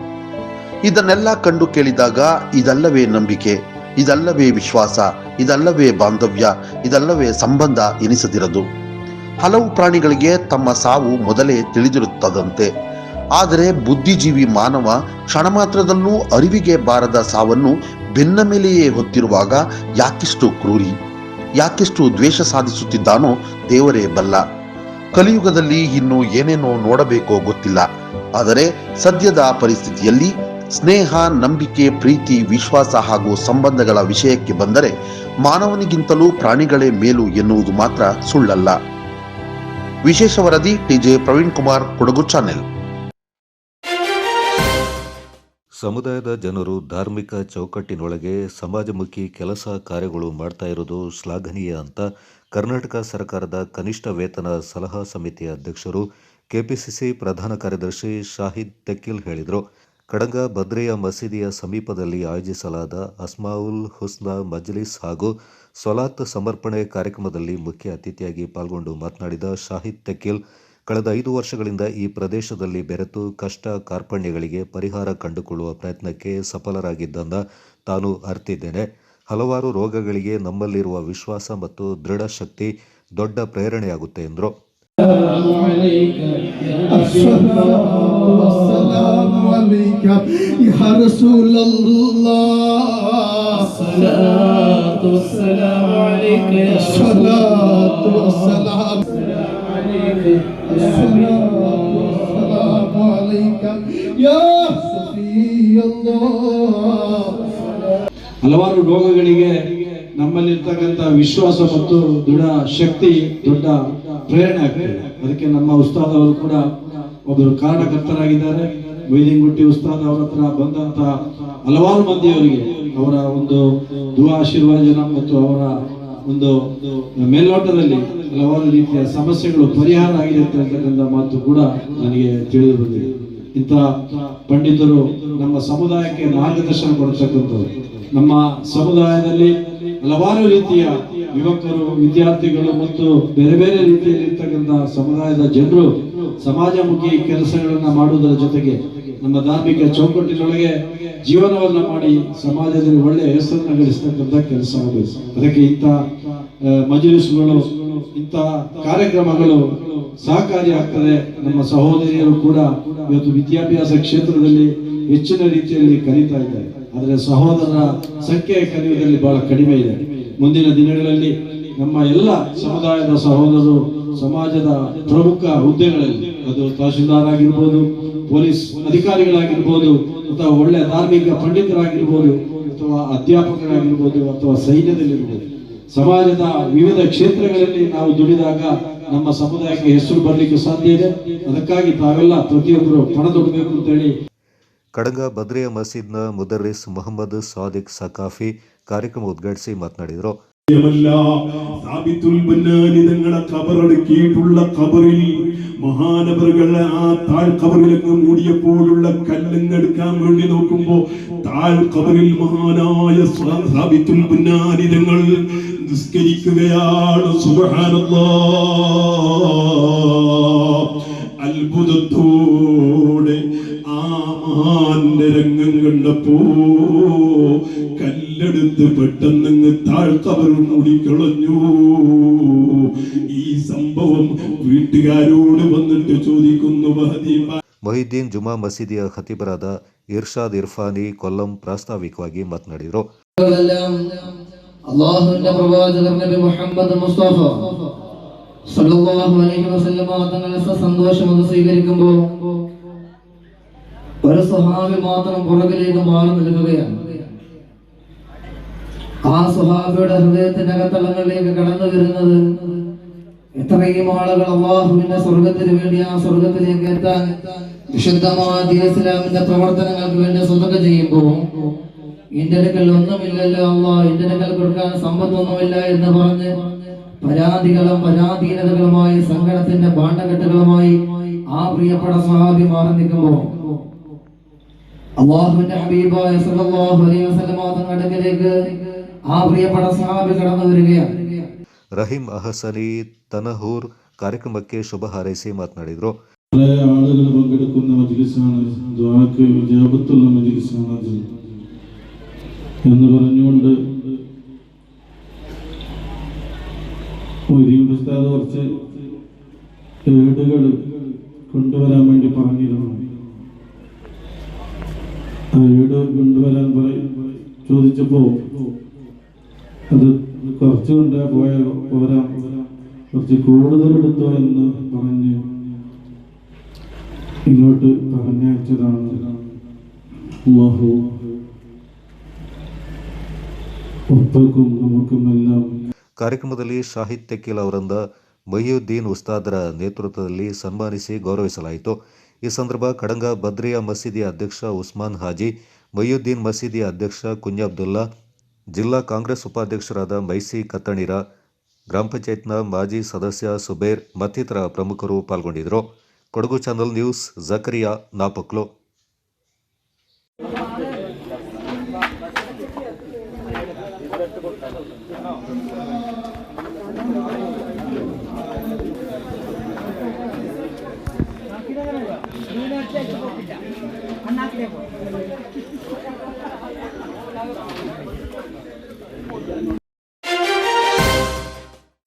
ಇದನ್ನೆಲ್ಲ ಕಂಡು ಕೇಳಿದಾಗ ಇದಲ್ಲವೇ ನಂಬಿಕೆ, ಇದಲ್ಲವೇ ವಿಶ್ವಾಸ, ಇದಲ್ಲವೇ ಬಾಂಧವ್ಯ, ಇದಲ್ಲವೇ ಸಂಬಂಧ ಎನಿಸದಿರದು. ಹಲವು ಪ್ರಾಣಿಗಳಿಗೆ ತಮ್ಮ ಸಾವು ಮೊದಲೇ ತಿಳಿದಿರುತ್ತದಂತೆ. ಆದರೆ ಬುದ್ಧಿಜೀವಿ ಮಾನವ ಕ್ಷಣ ಮಾತ್ರದಲ್ಲೂ ಅರಿವಿಗೆ ಬಾರದ ಸಾವನ್ನು ಬೆನ್ನ ಮೇಲೆಯೇ ಹೊತ್ತಿರುವಾಗ ಯಾಕಿಷ್ಟು ಕ್ರೂರಿ, ಯಾಕಿಷ್ಟು ದ್ವೇಷ ಸಾಧಿಸುತ್ತಿದ್ದಾನೋ ದೇವರೇ ಬಲ್ಲ. ಕಲಿಯುಗದಲ್ಲಿ ಇನ್ನು ಏನೇನೋ ನೋಡಬೇಕೋ ಗೊತ್ತಿಲ್ಲ. ಆದರೆ ಸದ್ಯದ ಪರಿಸ್ಥಿತಿಯಲ್ಲಿ ಸ್ನೇಹ, ನಂಬಿಕೆ, ಪ್ರೀತಿ, ವಿಶ್ವಾಸ ಹಾಗೂ ಸಂಬಂಧಗಳ ವಿಷಯಕ್ಕೆ ಬಂದರೆ ಮಾನವನಿಗಿಂತಲೂ ಪ್ರಾಣಿಗಳೇ ಮೇಲು ಎನ್ನುವುದು ಮಾತ್ರ ಸುಳ್ಳಲ್ಲ. ವಿಶೇಷ ವರದಿ ಟಿಜೆ ಪ್ರವೀಣ್ ಕುಮಾರ್, ಕೊಡಗು ಚಾನೆಲ್. ಸಮುದಾಯದ ಜನರು ಧಾರ್ಮಿಕ ಚೌಕಟ್ಟಿನೊಳಗೆ ಸಮಾಜಮುಖಿ ಕೆಲಸ ಕಾರ್ಯಗಳು ಮಾಡ್ತಾ ಇರೋದು ಶ್ಲಾಘನೀಯ ಅಂತ ಕರ್ನಾಟಕ ಸರ್ಕಾರದ ಕನಿಷ್ಠ ವೇತನ ಸಲಹಾ ಸಮಿತಿಯ ಅಧ್ಯಕ್ಷರು ಕೆಪಿಸಿಸಿ ಪ್ರಧಾನ ಕಾರ್ಯದರ್ಶಿ ಶಾಹಿದ್ ತೆಕ್ಕಿಲ್ ಹೇಳಿದರು. ಕಡಂಗ ಬದ್ರಿಯಾ ಮಸೀದಿಯ ಸಮೀಪದಲ್ಲಿ ಆಯೋಜಿಸಲಾದ ಅಸ್ಮಾವುಲ್ ಹುಸ್ನಾ ಮಜ್ಲಿಸ್ ಹಾಗೂ ಸ್ವಲಾತ್ ಸಮರ್ಪಣೆ ಕಾರ್ಯಕ್ರಮದಲ್ಲಿ ಮುಖ್ಯ ಅತಿಥಿಯಾಗಿ ಪಾಲ್ಗೊಂಡು ಮಾತನಾಡಿದ ಶಾಹಿದ್ ತೆಕ್ಕಿಲ್, ಕಳೆದ 5 ವರ್ಷಗಳಿಂದ ಈ ಪ್ರದೇಶದಲ್ಲಿ ಬೆರೆತು ಕಷ್ಟ ಕಾರ್ಪಣ್ಯಗಳಿಗೆ ಪರಿಹಾರ ಕಂಡುಕೊಳ್ಳುವ ಪ್ರಯತ್ನಕ್ಕೆ ಸಫಲರಾಗಿದ್ದನ್ನು ತಾನು ಅರ್ತಿದ್ದೇನೆ. ಹಲವಾರು ರೋಗಗಳಿಗೆ ನಮ್ಮಲ್ಲಿರುವ ವಿಶ್ವಾಸ ಮತ್ತು ದೃಢ ಶಕ್ತಿ ದೊಡ್ಡ ಪ್ರೇರಣೆಯಾಗುತ್ತೆ ಎಂದರು. ಹಲವಾರು ರೋಗಗಳಿಗೆ ನಮ್ಮಲ್ಲಿರ್ತಕ್ಕಂಥ ವಿಶ್ವಾಸ ಮತ್ತು ದೃಢ ಶಕ್ತಿ ದೊಡ್ಡ ಪ್ರೇರಣೆ ಆಗ್ತದೆ. ಅದಕ್ಕೆ ನಮ್ಮ ಉಸ್ತಾದ್ ಅವರು ಕೂಡ ಒಬ್ಬರು ಕಾರಣಕರ್ತರಾಗಿದ್ದಾರೆ. ವೈದಿಂಗುಟ್ಟಿ ಉಸ್ತಾದ್ ಅವರ ಹತ್ರ ಬಂದಂತ ಹಲವಾರು ಮಂದಿಯವರಿಗೆ ಅವರ ಒಂದು ದುಆ ಆಶೀರ್ವಾದ ಮತ್ತು ಅವರ ಒಂದು ಮೇಲ್ನೋಟದಲ್ಲಿ ಹಲವಾರು ರೀತಿಯ ಸಮಸ್ಯೆಗಳು ಪರಿಹಾರ ಆಗಿದೆ ಅಂತ ಹೇಳ್ತಕ್ಕಂಥ ಮಾತು ಕೂಡ ನನಗೆ ತಿಳಿದು ಬಂದಿದೆ. ಇಂಥ ಪಂಡಿತರು ನಮ್ಮ ಸಮುದಾಯಕ್ಕೆ ಮಾರ್ಗದರ್ಶನ ಕೊಡ್ತಕ್ಕಂಥವ್ರು. ನಮ್ಮ ಸಮುದಾಯದಲ್ಲಿ ಹಲವಾರು ರೀತಿಯ ಯುವಕರು, ವಿದ್ಯಾರ್ಥಿಗಳು ಮತ್ತು ಬೇರೆ ಬೇರೆ ರೀತಿಯಲ್ಲಿ ಇರ್ತಕ್ಕಂಥ ಸಮುದಾಯದ ಜನರು ಸಮಾಜಮುಖಿ ಕೆಲಸಗಳನ್ನ ಮಾಡುವುದರ ಜೊತೆಗೆ ನಮ್ಮ ಧಾರ್ಮಿಕ ಚೌಕಟ್ಟಿನೊಳಗೆ ಜೀವನವನ್ನ ಮಾಡಿ ಸಮಾಜದಲ್ಲಿ ಒಳ್ಳೆಯ ಹೆಸರನ್ನು ಗಳಿಸ್ತಕ್ಕಂಥ ಕೆಲಸ ಆಗಬೇಕು. ಅದಕ್ಕೆ ಇಂಥ ಮಜ್ಲಿಸ್ಗಳು, ಇಂಥ ಕಾರ್ಯಕ್ರಮಗಳು ಸಹಕಾರಿ ಆಗ್ತದೆ. ನಮ್ಮ ಸಹೋದರಿಯರು ಕೂಡ ಇವತ್ತು ವಿದ್ಯಾಭ್ಯಾಸ ಕ್ಷೇತ್ರದಲ್ಲಿ ಹೆಚ್ಚಿನ ರೀತಿಯಲ್ಲಿ ಕಲಿತಾ ಇದ್ದಾರೆ. ಆದರೆ ಸಹೋದರರ ಸಂಖ್ಯೆ ಕಲಿಯುವುದರಲ್ಲಿ ಬಹಳ ಕಡಿಮೆ ಇದೆ. ಮುಂದಿನ ದಿನಗಳಲ್ಲಿ ನಮ್ಮ ಎಲ್ಲ ಸಮುದಾಯದ ಸಹೋದರರು ಸಮಾಜದ ಪ್ರಮುಖ ಹುದ್ದೆಗಳಲ್ಲಿ, ಅದು ತಹಶೀಲ್ದಾರ್ ಆಗಿರ್ಬೋದು, ಪೊಲೀಸ್ ಅಧಿಕಾರಿಗಳಾಗಿರ್ಬೋದು, ಅಥವಾ ಒಳ್ಳೆಯ ಧಾರ್ಮಿಕ ಪಂಡಿತರಾಗಿರ್ಬೋದು, ಅಥವಾ ಅಧ್ಯಾಪಕರಾಗಿರ್ಬೋದು, ಅಥವಾ ಸೈನ್ಯದಲ್ಲಿರ್ಬೋದು, ಸಮಾಜದ ವಿವಿಧ ಕ್ಷೇತ್ರಗಳಲ್ಲಿ ನಾವು ದುಡಿದಾಗ ನಮ್ಮ ಸಮುದಾಯಕ್ಕೆ ಹೆಸರು ಬರಲಿಕ್ಕೆ ಸಾಧ್ಯ ಇದೆ. ಅದಕ್ಕಾಗಿ ತಾವೆಲ್ಲ ಪ್ರತಿಯೊಬ್ಬರು ಪಣದೊಡಬೇಕು ಅಂತೇಳಿ ಕಡಂಗ ಬದ್ರಿಯಾ ಮಸೀದ್ನ ಮುದರ್ರಿಸ್ ಮೊಹಮ್ಮದ್ ಸಾದಿಕ್ ಸಕಾಫಿ ಕಾರ್ಯಕ್ರಮ ಉದ್ಘಾಟಿಸಿ ಮಾತನಾಡಿದರು. തങ്ങളെ കബറടക്കിയിട്ടുള്ള കബറിൽ മഹാനവറുകളെ ആ താഴ് കബറിലങ്ങ് മൂടിയപ്പോഴുള്ള കല്ലെടുക്കാൻ വേണ്ടി നോക്കുമ്പോ താഴ് കബറിൽ മഹാനായ സാബിത്തുൽ ബുന്നാനി തങ്ങൾ നിസ്കരിക്കുകയാണ്. സുബ്ഹാനല്ലാഹ്. അത്ഭുതത്തോടെ ആ മഹാന്റെ രംഗം കണ്ടപ്പോ കല്ലെടുത്ത് പെട്ടെന്ന് താഴ്ക്കബർ മൂടിക്കളഞ്ഞു. ഈ സംഭവം വീട്ടുകാരോട് വന്നിട്ട് ചോദിക്കുന്നു. ಮೊಹಿದ್ದೀನ್ ಜುಮಾ ಮಸೀದಿಯ ಖತೀಬರಾದ ಇರ್ಷಾದ್ ಇರ್ಫಾನಿ ಕೊಲ್ಲಂ ಪ್ರಾಸ್ತಾವಿಕವಾಗಿ ಮಾತನಾಡಿದರು. അല്ലാഹുവിന്റെ പ്രവാചകർ നബി മുഹമ്മദ് മുസ്തഫ സല്ലല്ലാഹു അലൈഹി വസല്ലം തങ്ങളെ സന്തോഷം അത് സ്വീകരിക്കുമ്പോൾ ഒരു സ്വഹാബി മാത്രം പുറകിലേക്ക് മാറി നിൽക്കുകയാണ്. ആ സ്വഹാബിയുടെ ഹൃദയത്തിന്റെ അകത്തളങ്ങളിലേക്ക് കടന്നു വരുന്നത് എത്രയും ആളുകൾ അല്ലാഹുവിന്റെ സ്വർഗത്തിന് വേണ്ടി ആ സ്വർഗത്തിലേക്ക് എത്താൻ വിശുദ്ധമായ ഇസ്ലാമിന്റെ പ്രവർത്തനങ്ങൾക്ക് വേണ്ടി സ്വതക ചെയ്യുമ്പോൾ എന്റെ അടുക്കൽ ഒന്നുമില്ലല്ലോ അല്ലാഹ്, എന്റെ അടുക്കൽ കൊടുക്കാൻ സമ്പത്തൊന്നുമില്ല എന്ന് പറഞ്ഞ് പരാതികളും പരാധീനതകളുമായി സങ്കടത്തിന്റെ ഭാണ്ഡക്കെട്ടുകളുമായി ആ പ്രിയപ്പെട്ട സ്വഹാബി മാറി നിൽക്കുമ്പോൾ അല്ലാഹുവിന്റെ ഹബീബായ സല്ലല്ലാഹു അലൈഹി വസല്ലം തങ്ങളുടെ അടുക്കലേക്ക് ആ പ്രിയപ്പെട്ട സ്വഹാബി കടന്നു വരികയാണ്. ರಹೀಂ ಅಹಸನಿ ತನಹೂರ್ ಕಾರ್ಯಕ್ರಮಕ್ಕೆ ಶುಭ ಹಾರೈಸಿ ಮಾತನಾಡಿದರು. ആളുകൾ പങ്കെടുക്കുന്ന മജ്ലിസാണ്, ദുആക്ക് ഇജാബത്തുള്ള മജ്ലിസാണ് എന്ന് പറഞ്ഞുകൊണ്ട് ഉസ്താദ് കുറച്ച് ഏടുകൾ കൊണ്ടുവരാൻ വേണ്ടി പറഞ്ഞിരുന്നു. ആ ഏട് കൊണ്ടുവരാൻ ചോദിച്ചപ്പോ അത് കുറച്ച് കൊണ്ടാ പോരാ, കുറച്ച് കൂടുതൽ എടുത്തോ എന്ന് പറഞ്ഞ് ഇങ്ങോട്ട് പറഞ്ഞയച്ചതാണ്. അല്ലാഹു ഒപ്പക്കും നമുക്കുമെല്ലാം. ಕಾರ್ಯಕ್ರಮದಲ್ಲಿ ಶಾಹಿದ್ ತೆಕ್ಕೀಲ್ ಅವರಿಂದ ಮೊಹಿಯುದ್ದೀನ್ ಉಸ್ತಾದರ ನೇತೃತ್ವದಲ್ಲಿ ಸನ್ಮಾನಿಸಿ ಗೌರವಿಸಲಾಯಿತು. ಈ ಸಂದರ್ಭ ಕಡಂಗ ಬದ್ರಿಯಾ ಮಸೀದಿಯ ಅಧ್ಯಕ್ಷ ಉಸ್ಮಾನ್ ಹಾಜಿ, ಮೊಹಿಯುದ್ದೀನ್ ಮಸೀದಿಯ ಅಧ್ಯಕ್ಷ ಕುಂಜಾಬ್ದುಲ್ಲಾ, ಜಿಲ್ಲಾ ಕಾಂಗ್ರೆಸ್ ಉಪಾಧ್ಯಕ್ಷರಾದ ಮೈಸಿ ಕತ್ತಣಿರ, ಗ್ರಾಮ ಪಂಚಾಯತ್ನ ಮಾಜಿ ಸದಸ್ಯ ಸುಬೇರ್ ಮತ್ತಿತರ ಪ್ರಮುಖರು ಪಾಲ್ಗೊಂಡಿದ್ದರು. Kodagu channel news, Zakariya Napoklu.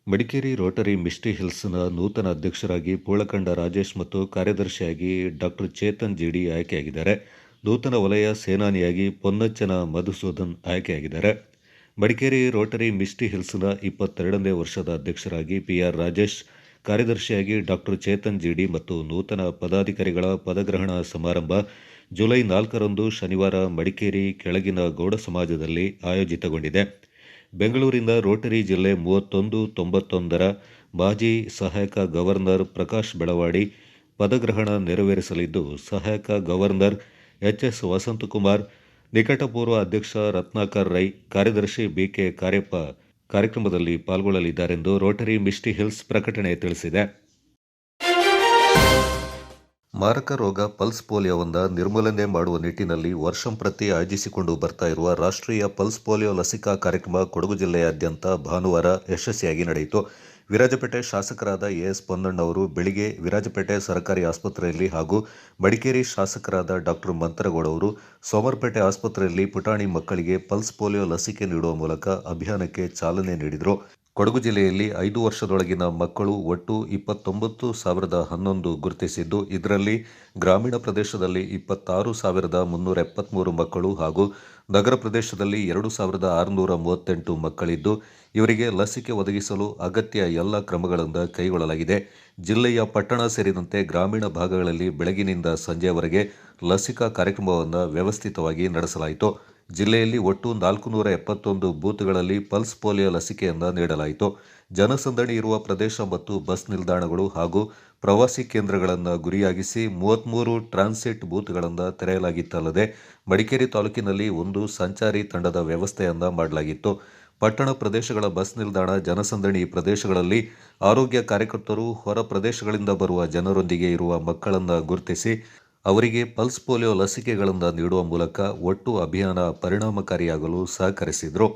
Madikeri rotary misty ಹಿಲ್ಸ್ನ ನೂತನ ಅಧ್ಯಕ್ಷರಾಗಿ ಪೂಳಕಂಡ ರಾಜೇಶ್ ಮತ್ತು ಕಾರ್ಯದರ್ಶಿಯಾಗಿ ಡಾಕ್ಟರ್ ಚೇತನ್ ಜಿಡಿ ಆಯ್ಕೆಯಾಗಿದ್ದಾರೆ. ನೂತನ ವಲಯ ಸೇನಾನಿಯಾಗಿ ಪೊನ್ನಚ್ಚನ ಮಧುಸೂದನ್ ಆಯ್ಕೆಯಾಗಿದ್ದಾರೆ. ಮಡಿಕೇರಿ ರೋಟರಿ ಮಿಸ್ಟಿ ಹಿಲ್ಸ್ನ 22ನೇ ವರ್ಷದ ಅಧ್ಯಕ್ಷರಾಗಿ ಪಿಆರ್ ರಾಜೇಶ್, ಕಾರ್ಯದರ್ಶಿಯಾಗಿ ಡಾಕ್ಟರ್ ಚೇತನ್ ಜಿಡಿ ಮತ್ತು ನೂತನ ಪದಾಧಿಕಾರಿಗಳ ಪದಗ್ರಹಣ ಸಮಾರಂಭ ಜುಲೈ 4ರಂದು ಶನಿವಾರ ಮಡಿಕೇರಿ ಕೆಳಗಿನ ಗೌಡ ಸಮಾಜದಲ್ಲಿ ಆಯೋಜಿತಗೊಂಡಿದೆ. ಬೆಂಗಳೂರಿನ ರೋಟರಿ ಜಿಲ್ಲೆ 3191ರ ಮಾಜಿ ಸಹಾಯಕ ಗವರ್ನರ್ ಪ್ರಕಾಶ್ ಬೆಳವಾಡಿ ಪದಗ್ರಹಣ ನೆರವೇರಿಸಲಿದ್ದು, ಸಹಾಯಕ ಗವರ್ನರ್ ಎಚ್ಎಸ್ ವಸಂತಕುಮಾರ್, ನಿಕಟಪೂರ್ವ ಅಧ್ಯಕ್ಷ ರತ್ನಾಕರ್ ರೈ, ಕಾರ್ಯದರ್ಶಿ ಬಿಕೆ ಕಾರ್ಯಪ್ಪ ಕಾರ್ಯಕ್ರಮದಲ್ಲಿ ಪಾಲ್ಗೊಳ್ಳಲಿದ್ದಾರೆಂದು ರೋಟರಿ ಮಿಸ್ಟಿ ಹಿಲ್ಸ್ ಪ್ರಕಟಣೆ ತಿಳಿಸಿದೆ. ಮಾರಕ ರೋಗ ಪಲ್ಸ್ ಪೋಲಿಯೋವನ್ನು ನಿರ್ಮೂಲನೆ ಮಾಡುವ ನಿಟ್ಟಿನಲ್ಲಿ ವರ್ಷಂಪ್ರತಿ ಆಯೋಜಿಸಿಕೊಂಡು ಬರ್ತಾ ಇರುವ ರಾಷ್ಟ್ರೀಯ ಪಲ್ಸ್ ಪೋಲಿಯೋ ಲಸಿಕಾ ಕಾರ್ಯಕ್ರಮ ಕೊಡಗು ಜಿಲ್ಲೆಯಾದ್ಯಂತ ಭಾನುವಾರ ಯಶಸ್ವಿಯಾಗಿ ನಡೆಯಿತು. ವಿರಾಜಪೇಟೆ ಶಾಸಕರಾದ ಎಎಸ್ ಪೊನ್ನಣ್ಣ ಅವರು ಬೆಳಿಗ್ಗೆ ವಿರಾಜಪೇಟೆ ಸರ್ಕಾರಿ ಆಸ್ಪತ್ರೆಯಲ್ಲಿ ಹಾಗೂ ಮಡಿಕೇರಿ ಶಾಸಕರಾದ ಡಾಕ್ಟರ್ ಮಂತರಗೌಡ ಅವರು ಸೋಮರ್ಪೇಟೆ ಆಸ್ಪತ್ರೆಯಲ್ಲಿ ಪುಟಾಣಿ ಮಕ್ಕಳಿಗೆ ಪಲ್ಸ್ ಪೋಲಿಯೋ ಲಸಿಕೆ ನೀಡುವ ಮೂಲಕ ಅಭಿಯಾನಕ್ಕೆ ಚಾಲನೆ ನೀಡಿದರು. ಕೊಡಗು ಜಿಲ್ಲೆಯಲ್ಲಿ 5 ವರ್ಷದೊಳಗಿನ ಮಕ್ಕಳು ಒಟ್ಟು 29,011 ಗುರುತಿಸಿದ್ದು, ಇದರಲ್ಲಿ ಗ್ರಾಮೀಣ ಪ್ರದೇಶದಲ್ಲಿ 26,373 ಮಕ್ಕಳು ಹಾಗೂ ನಗರ ಪ್ರದೇಶದಲ್ಲಿ 2,638 ಮಕ್ಕಳಿದ್ದು, ಇವರಿಗೆ ಲಸಿಕೆ ಒದಗಿಸಲು ಅಗತ್ಯ ಎಲ್ಲ ಕ್ರಮಗಳನ್ನು ಕೈಗೊಳ್ಳಲಾಗಿದೆ. ಜಿಲ್ಲೆಯ ಪಟ್ಟಣ ಸೇರಿದಂತೆ ಗ್ರಾಮೀಣ ಭಾಗಗಳಲ್ಲಿ ಬೆಳಗಿನಿಂದ ಸಂಜೆಯವರೆಗೆ ಲಸಿಕಾ ಕಾರ್ಯಕ್ರಮವನ್ನು ವ್ಯವಸ್ಥಿತವಾಗಿ ನಡೆಸಲಾಯಿತು. ಜಿಲ್ಲೆಯಲ್ಲಿ ಒಟ್ಟು 471 ಬೂತ್ಗಳಲ್ಲಿ ಪಲ್ಸ್ ಪೋಲಿಯೋ ಲಸಿಕೆಯನ್ನು ನೀಡಲಾಯಿತು. ಜನಸಂದಣಿ ಇರುವ ಪ್ರದೇಶ ಮತ್ತು ಬಸ್ ನಿಲ್ದಾಣಗಳು ಹಾಗೂ ಪ್ರವಾಸಿ ಕೇಂದ್ರಗಳನ್ನು ಗುರಿಯಾಗಿಸಿ 33 ಟ್ರಾನ್ಸಿಟ್ ಬೂತ್ಗಳನ್ನು ತೆರೆಯಲಾಗಿತ್ತಲ್ಲದೆ ಮಡಿಕೇರಿ ತಾಲೂಕಿನಲ್ಲಿ ಒಂದು ಸಂಚಾರಿ ತಂಡದ ವ್ಯವಸ್ಥೆಯನ್ನ ಮಾಡಲಾಗಿತ್ತು. ಪಟ್ಟಣ ಪ್ರದೇಶಗಳ ಬಸ್ ನಿಲ್ದಾಣ, ಜನಸಂದಣಿ ಪ್ರದೇಶಗಳಲ್ಲಿ ಆರೋಗ್ಯ ಕಾರ್ಯಕರ್ತರು ಹೊರ ಪ್ರದೇಶಗಳಿಂದ ಬರುವ ಜನರೊಂದಿಗೆ ಇರುವ ಮಕ್ಕಳನ್ನು ಗುರುತಿಸಿ ಅವರಿಗೆ ಪಲ್ಸ್ ಪೋಲಿಯೋ ಲಸಿಕೆಗಳನ್ನು ನೀಡುವ ಮೂಲಕ ಒಟ್ಟು ಅಭಿಯಾನ ಪರಿಣಾಮಕಾರಿಯಾಗಲು ಸಹಕರಿಸಿದರು.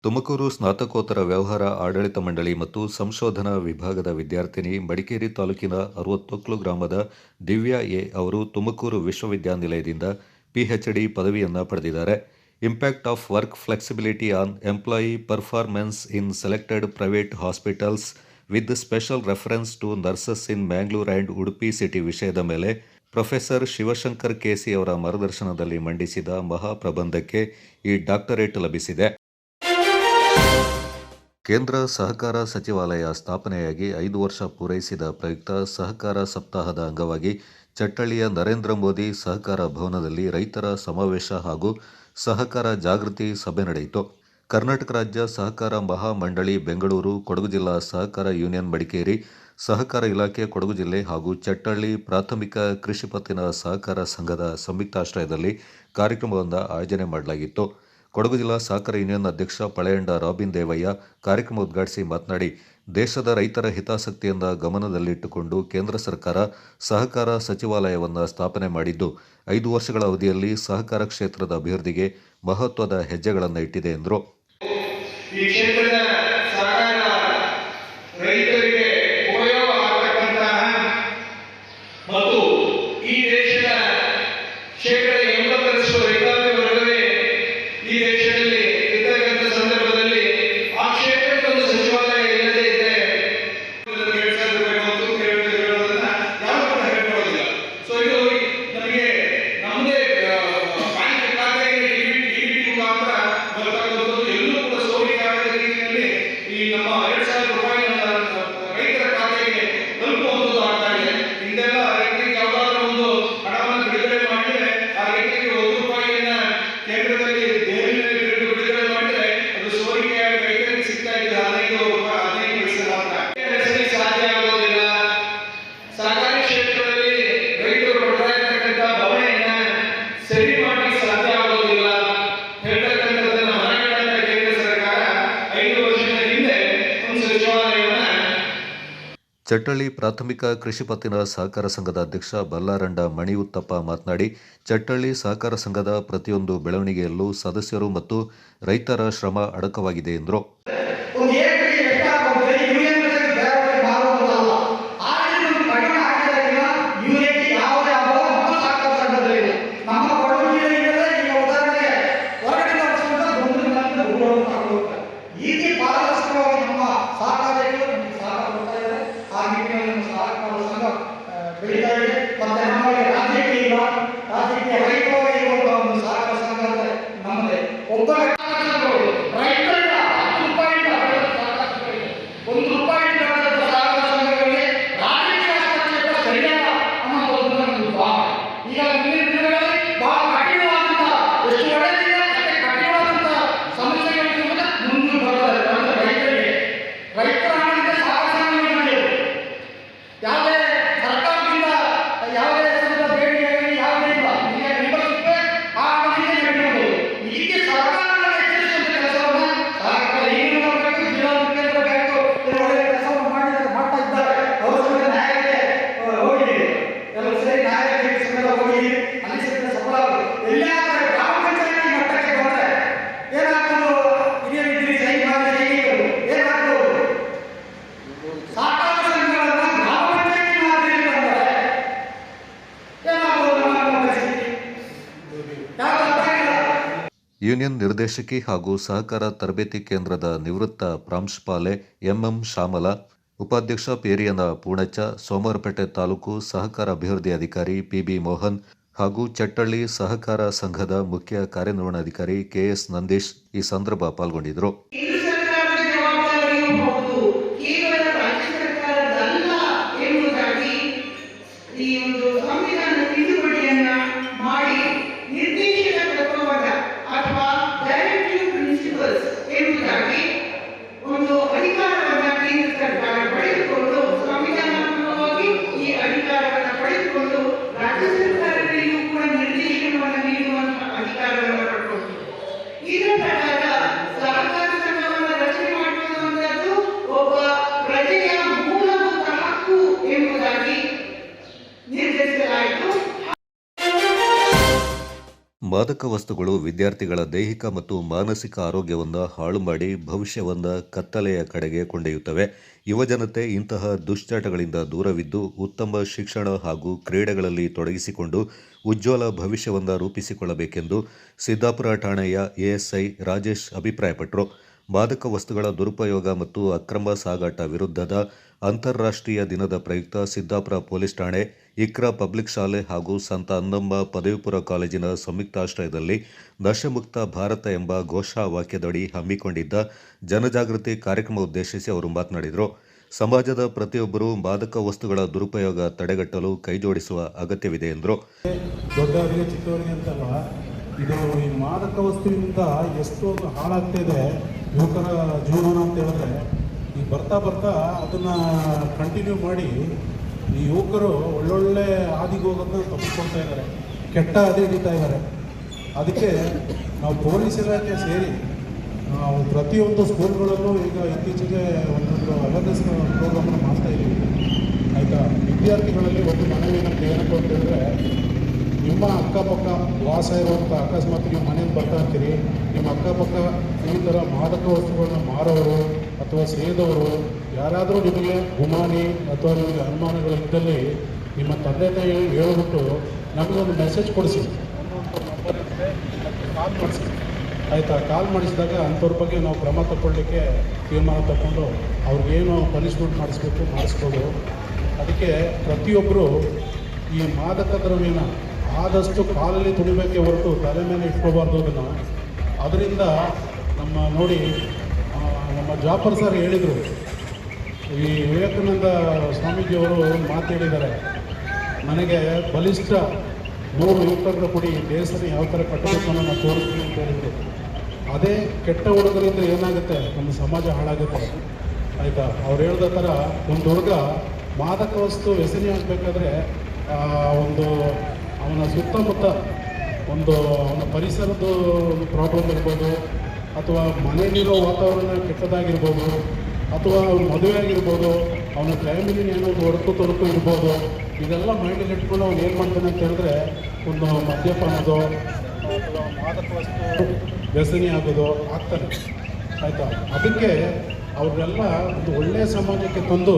ತುಮಕೂರು ಸ್ನಾತಕೋತ್ತರ ವ್ಯವಹಾರ ಆಡಳಿತ ಮಂಡಳಿ ಮತ್ತು ಸಂಶೋಧನಾ ವಿಭಾಗದ ವಿದ್ಯಾರ್ಥಿನಿ ಮಡಿಕೇರಿ ತಾಲೂಕಿನ 60 ಗ್ರಾಮದ ದಿವ್ಯಾ ಎ ಅವರು ತುಮಕೂರು ವಿಶ್ವವಿದ್ಯಾನಿಲಯದಿಂದ PhD ಪದವಿಯನ್ನು ಪಡೆದಿದ್ದಾರೆ. Impact of work flexibility on employee performance in selected private hospitals with special reference to nurses in Mangalore and Udupi city ವಿಷಯದ ಮೇಲೆ ಪ್ರೊಫೆಸರ್ ಶಿವಶಂಕರ್ ಕೆಸಿ ಅವರ ಮಾರ್ಗದರ್ಶನದಲ್ಲಿ ಮಂಡಿಸಿದ ಮಹಾಪ್ರಬಂಧಕ್ಕೆ ಈ ಡಾಕ್ಟರೇಟ್ ಲಭಿಸಿದೆ. ಕೇಂದ್ರ ಸಹಕಾರ ಸಚಿವಾಲಯ ಸ್ಥಾಪನೆಯಾಗಿ 5 ವರ್ಷ ಪೂರೈಸಿದ ಪ್ರಯುಕ್ತ ಸಹಕಾರ ಸಪ್ತಾಹದ ಅಂಗವಾಗಿ ಚಟ್ಟಳ್ಳಿಯ ನರೇಂದ್ರ ಮೋದಿ ಸಹಕಾರ ಭವನದಲ್ಲಿ ರೈತರ ಸಮಾವೇಶ ಹಾಗೂ ಸಹಕಾರ ಜಾಗೃತಿ ಸಭೆ ನಡೆಯಿತು. ಕರ್ನಾಟಕ ರಾಜ್ಯ ಸಹಕಾರ ಮಹಾ ಮಂಡಳಿ ಬೆಂಗಳೂರು, ಕೊಡಗು ಜಿಲ್ಲಾ ಸಹಕಾರ ಯೂನಿಯನ್ ಮಡಿಕೇರಿ, ಸಹಕಾರ ಇಲಾಖೆ ಕೊಡಗು ಜಿಲ್ಲೆ ಹಾಗೂ ಚಟ್ಟಳ್ಳಿ ಪ್ರಾಥಮಿಕ ಕೃಷಿ ಪತ್ತಿನ ಸಹಕಾರ ಸಂಘದ ಸಂಯುಕ್ತಾಶ್ರಯದಲ್ಲಿ ಕಾರ್ಯಕ್ರಮವನ್ನು ಆಯೋಜನೆ ಮಾಡಲಾಗಿತ್ತು. ಕೊಡಗು ಜಿಲ್ಲಾ ಸಹಕಾರ ಯೂನಿಯನ್ ಅಧ್ಯಕ್ಷ ಪಳೆಯಂಡ ರಾಬಿನ್ ದೇವಯ್ಯ ಕಾರ್ಯಕ್ರಮ ಉದ್ಘಾಟಿಸಿ ಮಾತನಾಡಿ, ದೇಶದ ರೈತರ ಹಿತಾಸಕ್ತಿಯನ್ನು ಗಮನದಲ್ಲಿಟ್ಟುಕೊಂಡು ಕೇಂದ್ರ ಸರ್ಕಾರ ಸಹಕಾರ ಸಚಿವಾಲಯವನ್ನು ಸ್ಥಾಪನೆ ಮಾಡಿದ್ದು 5 ವರ್ಷಗಳ ಅವಧಿಯಲ್ಲಿ ಸಹಕಾರ ಕ್ಷೇತ್ರದ ಅಭಿವೃದ್ಧಿಗೆ ಮಹತ್ವದ ಹೆಜ್ಜೆಗಳನ್ನು ಇಟ್ಟಿದೆ ಎಂದರು. ಈ ಕ್ಷೇತ್ರದ ಸಹಕಾರ ರೈತರಿಗೆ ಉಪಯೋಗ ಆಗತಕ್ಕಂತಹ ಮತ್ತು ಈ ದೇಶದ ಶೇಕಡ 80% ರೈತಾಪಿ ವರ್ಗವೇ ಈ ದೇಶದಲ್ಲಿ ಇರ್ತಕ್ಕಂಥ ಸಂದರ್ಭದಲ್ಲಿ ಆ ಕ್ಷೇತ್ರಕ್ಕೆ ಒಂದು ಸಚಿವಾಲಯ ಇಲ್ಲದೆ ಇದ್ದರೆ ಯಾರು ಕೂಡ ಹೇಳ್ಕೊಳ್ಳೋದಿಲ್ಲ. ಸೊ ಇದು ನಮಗೆ ನಮ್ಮದೇ ಬ್ಯಾಂಕ್ ಖಾತೆಗೆ ಡಿಬಿಟಿ ಮುಖಾಂತರ ಬರ್ತಕ್ಕಂಥದ್ದು ಎಲ್ಲೂ ಕೂಡ ಸೋರಿಕೆ ಆಗದ ರೀತಿಯಲ್ಲಿ ಈ ನಮ್ಮ 2,000 ರೂಪಾಯಿ ರೈತರ ಖಾತೆಗೆ ತಲುಪುವಂಥದ್ದು ಆಗ್ತಾ ಇದೆ. ಹಿಂದೆಲ್ಲ ರೈತರಿಗೆ ಯಾವುದಾದ್ರೂ ಒಂದು ಹಣವನ್ನು ಬಿಡುಗಡೆ ಮಾಡಿದರೆ ಆ ರೈತರಿಗೆ 1 ರೂಪಾಯಿಯನ್ನ ಕೇಂದ್ರದಲ್ಲಿ ಬಿಡುಗಡೆ ಮಾಡಿದರೆ ಅದು ಸೋರಿಕೆಯಾಗಿ ರೈತರಿಗೆ ಸಿಗ್ತಾ ಇದೆ 15 ಪೈಸೆ ಮಾತ್ರ. ಸಾಧ್ಯ ಆಗೋದಿಲ್ಲ. ಸಹಕಾರಿ ಕ್ಷೇತ್ರದಲ್ಲಿ ರೈತರು ಪಡ್ತಾ ಇರ್ತಕ್ಕಂಥ ಬವಣೆಯನ್ನ ಸರಿ ಮಾಡಲಿಕ್ಕೆ ಸಾಧ್ಯ ಆಗೋದಿಲ್ಲ ಹೇಳ್ತಕ್ಕಂಥದ್ದನ್ನ ಮನಗಂಡ ಕೇಂದ್ರ ಸರ್ಕಾರ 5 ವರ್ಷದ ಹಿಂದೆ ಒಂದು ಸಚಿವಾಲಯವನ್ನ. ಚಟ್ಟಳ್ಳಿ ಪ್ರಾಥಮಿಕ ಕೃಷಿ ಪತ್ತಿನ ಸಹಕಾರ ಸಂಘದ ಅಧ್ಯಕ್ಷ ಬಲ್ಲಾರಂಡ ಮಣಿಯುತ್ತಪ್ಪ ಮಾತನಾಡಿ, ಚಟ್ಟಳ್ಳಿ ಸಹಕಾರ ಸಂಘದ ಪ್ರತಿಯೊಂದು ಬೆಳವಣಿಗೆಯಲ್ಲೂ ಸದಸ್ಯರು ಮತ್ತು ರೈತರ ಶ್ರಮ ಅಡಕವಾಗಿದೆ ಎಂದರು. ಯೂನಿಯನ್ ನಿರ್ದೇಶಕಿ ಹಾಗೂ ಸಹಕಾರ ತರಬೇತಿ ಕೇಂದ್ರದ ನಿವೃತ್ತ ಪ್ರಾಂಶುಪಾಲೆ ಎಂಎಂ ಶ್ಯಾಮಲ, ಉಪಾಧ್ಯಕ್ಷ ಪೇರಿಯನ ಪೂಣಚ್ಚ, ಸೋಮವಾರಪೇಟೆ ತಾಲೂಕು ಸಹಕಾರ ಅಭಿವೃದ್ಧಿ ಅಧಿಕಾರಿ ಪಿಬಿ ಮೋಹನ್ ಹಾಗೂ ಚಟ್ಟಳ್ಳಿ ಸಹಕಾರ ಸಂಘದ ಮುಖ್ಯ ಕಾರ್ಯನಿರ್ವಹಣಾಧಿಕಾರಿ ಕೆಎಸ್ ನಂದೀಶ್ ಈ ಸಂದರ್ಭ ಪಾಲ್ಗೊಂಡಿದ್ದರು. ಮಾದಕ ವಸ್ತುಗಳು ವಿದ್ಯಾರ್ಥಿಗಳ ದೈಹಿಕ ಮತ್ತು ಮಾನಸಿಕ ಆರೋಗ್ಯವನ್ನು ಹಾಳು ಮಾಡಿ ಭವಿಷ್ಯವನ್ನು ಕತ್ತಲೆಯ ಕಡೆಗೆ ಕೊಂಡೊಯ್ಯುತ್ತವೆ. ಯುವಜನತೆ ಇಂತಹ ದುಶ್ಚಟಗಳಿಂದ ದೂರವಿದ್ದು ಉತ್ತಮ ಶಿಕ್ಷಣ ಹಾಗೂ ಕ್ರೀಡೆಗಳಲ್ಲಿ ತೊಡಗಿಸಿಕೊಂಡು ಉಜ್ವಲ ಭವಿಷ್ಯವನ್ನು ರೂಪಿಸಿಕೊಳ್ಳಬೇಕೆಂದು ಸಿದ್ದಾಪುರ ಠಾಣೆಯ ಎಎಸ್ಐ ರಾಜೇಶ್ ಅಭಿಪ್ರಾಯಪಟ್ಟರು. ಮಾದಕ ವಸ್ತುಗಳ ದುರುಪಯೋಗ ಮತ್ತು ಅಕ್ರಮ ಸಾಗಾಟ ವಿರುದ್ಧದ ಅಂತಾರಾಷ್ಟ್ರೀಯ ದಿನದ ಪ್ರಯುಕ್ತ ಸಿದ್ದಾಪುರ ಪೊಲೀಸ್ ಠಾಣೆ, ಇಕ್ರಾ ಪಬ್ಲಿಕ್ ಶಾಲೆ ಹಾಗೂ ಸಂತ ಅನ್ನಮ್ಮ ಪದವಿಪೂರ್ವ ಕಾಲೇಜಿನ ಸಂಯುಕ್ತಾಶ್ರಯದಲ್ಲಿ ನಶೆಮುಕ್ತ ಭಾರತ ಎಂಬ ಘೋಷವಾಕ್ಯದಡಿ ಹಮ್ಮಿಕೊಂಡಿದ್ದ ಜನಜಾಗೃತಿ ಕಾರ್ಯಕ್ರಮ ಉದ್ದೇಶಿಸಿ ಅವರು ಮಾತನಾಡಿದರು. ಸಮಾಜದ ಪ್ರತಿಯೊಬ್ಬರೂ ಮಾದಕ ವಸ್ತುಗಳ ದುರುಪಯೋಗ ತಡೆಗಟ್ಟಲು ಕೈಜೋಡಿಸುವ ಅಗತ್ಯವಿದೆ ಎಂದರು. ದೊಡ್ಡವರಿಗೆ ಚಿಕ್ಕವರಿಗೆ ಅಂತಲ್ಲ, ಇದು ಈ ಮಾದಕ ವಸ್ತುವಿನಿಂದ ಎಷ್ಟು ಹಾಳಾಗ್ತಾ ಇದೆ ಯುವಕರ ಜೀವನ ಅಂತ ಹೇಳಿದ್ರೆ, ಈ ಬರ್ತಾ ಅದನ್ನು ಕಂಟಿನ್ಯೂ ಮಾಡಿ ಈ ಯುವಕರು ಒಳ್ಳೊಳ್ಳೆ ಹಾದಿಗೆ ಹೋಗೋದನ್ನ ತಪ್ಪಿಸ್ಕೊಳ್ತಾ ಇದ್ದಾರೆ, ಕೆಟ್ಟ ಹಾದಿ ಹಿಡಿತಾ ಇದ್ದಾರೆ. ಅದಕ್ಕೆ ನಾವು ಪೊಲೀಸ್ ಇಲಾಖೆ ಸೇರಿ ನಾವು ಪ್ರತಿಯೊಂದು ಸ್ಕೂಲ್ಗಳಲ್ಲೂ ಈಗ ಇತ್ತೀಚೆಗೆ ಒಂದೊಂದು ಅವೇರ್ನೆಸ್ ಪ್ರೋಗ್ರಾಮನ್ನು ಮಾಡ್ತಾ ಇದ್ದೀವಿ. ಆಯಿತಾ, ವಿದ್ಯಾರ್ಥಿಗಳಲ್ಲಿ ಒಂದು ಮನವಿನಂತ ಏನಪ್ಪ ಅಂತ ಹೇಳಿದ್ರೆ, ನಿಮ್ಮ ಅಕ್ಕಪಕ್ಕ ವಾಸ ಇರುವಂಥ ಅಕಸ್ಮಾತ್ ನೀವು ಮನೆಯಿಂದ ಬರ್ತಾ ಇರ್ತೀರಿ, ನಿಮ್ಮ ಅಕ್ಕಪಕ್ಕ ಈ ಥರ ಮಾದಕ ವಸ್ತುಗಳನ್ನ ಮಾರೋರು ಅಥವಾ ಸೇದವರು ಯಾರಾದರೂ ನಿಮಗೆ ಗುಮಾನಿ ಅಥವಾ ನಿಮಗೆ ಅನುಮಾನಗಳಿದ್ದಲ್ಲಿ ನಿಮ್ಮ ತಂದೆ ತಾಯಿ ಹೇಳ್ಬಿಟ್ಟು ನಮಗೊಂದು ಮೆಸೇಜ್ ಕೊಡಿಸಿ, ಕಾಲ್ ಮಾಡಿಸಿ. ಆಯಿತಾ, ಕಾಲ್ ಮಾಡಿಸಿದಾಗ ಅಂಥವ್ರ ಬಗ್ಗೆ ನಾವು ಕ್ರಮ ತಗೊಳ್ಳಿಕ್ಕೆ ತೀರ್ಮಾನ ತಗೊಂಡು ಅವ್ರಿಗೇನು ಪನಿಷ್ಮೆಂಟ್ ಮಾಡಿಸ್ಬೋದು. ಅದಕ್ಕೆ ಪ್ರತಿಯೊಬ್ಬರು ಈ ಮಾದಕ ದ್ರವ್ಯನ ಆದಷ್ಟು ಕಾಲಲ್ಲಿ ತುಳಿಬೇಕೆ ಹೊರಟು ತಲೆ ಮೇಲೆ ಇಟ್ಕೋಬಾರ್ದು. ಅದರಿಂದ ನೋಡಿ ನಮ್ಮ ಜಾಫರ್ ಸರ್ ಹೇಳಿದರು, ಈ ವಿವೇಕಾನಂದ ಸ್ವಾಮೀಜಿಯವರು ಮಾತು ಹೇಳಿದ್ದಾರೆ, ನನಗೆ ಬಲಿಷ್ಠ 100 ಯುವಕರನ್ನ ಕೊಡಿ, ದೇಶದಲ್ಲಿ ಯಾವ ಥರ ಕಟ್ಟಬೇಕು ಅನ್ನೋ ನಾನು ತೋರಿಸ್ತೀನಿ ಅಂತ ಹೇಳಿದ್ರು. ಅದೇ ಕೆಟ್ಟ ಹುಡುಗರಿಂದ ಏನಾಗುತ್ತೆ, ನಮ್ಮ ಸಮಾಜ ಹಾಳಾಗುತ್ತೆ. ಆಯಿತಾ, ಅವ್ರು ಹೇಳಿದ ಥರ ಒಂದು ಹುಡುಗ ಮಾದಕ ವಸ್ತು ವ್ಯಸನಿ ಆಗಬೇಕಾದ್ರೆ ಅವನ ಸುತ್ತಮುತ್ತ ಅವನ ಪರಿಸರದ ಪ್ರಾಬ್ಲಮ್ ಇರ್ಬೋದು, ಅಥವಾ ಮನೆಯಲ್ಲಿರೋ ವಾತಾವರಣ ಕೆಟ್ಟದಾಗಿರ್ಬೋದು, ಅಥವಾ ಅವ್ನ ಮದುವೆ ಆಗಿರ್ಬೋದು, ಅವನ ಫ್ಯಾಮಿಲಿನ ಏನೋ ತೊಡಕು ಇರ್ಬೋದು. ಇದೆಲ್ಲ ಮೈಂಡಲ್ಲಿ ಇಟ್ಕೊಂಡು ಅವ್ನು ಏನು ಮಾಡ್ತಾನೆ ಅಂತ ಹೇಳಿದ್ರೆ, ಒಂದು ಮದ್ಯಪಾನದೋ ಅಥವಾ ಮಾದಕ ವಸ್ತು ವ್ಯಸನಿ ಆಗೋದು ಆಗ್ತಾನೆ. ಆಯಿತಾ, ಅದಕ್ಕೆ ಅವ್ರನ್ನೆಲ್ಲ ಒಂದು ಒಳ್ಳೆಯ ಸಮಾಜಕ್ಕೆ ತಂದು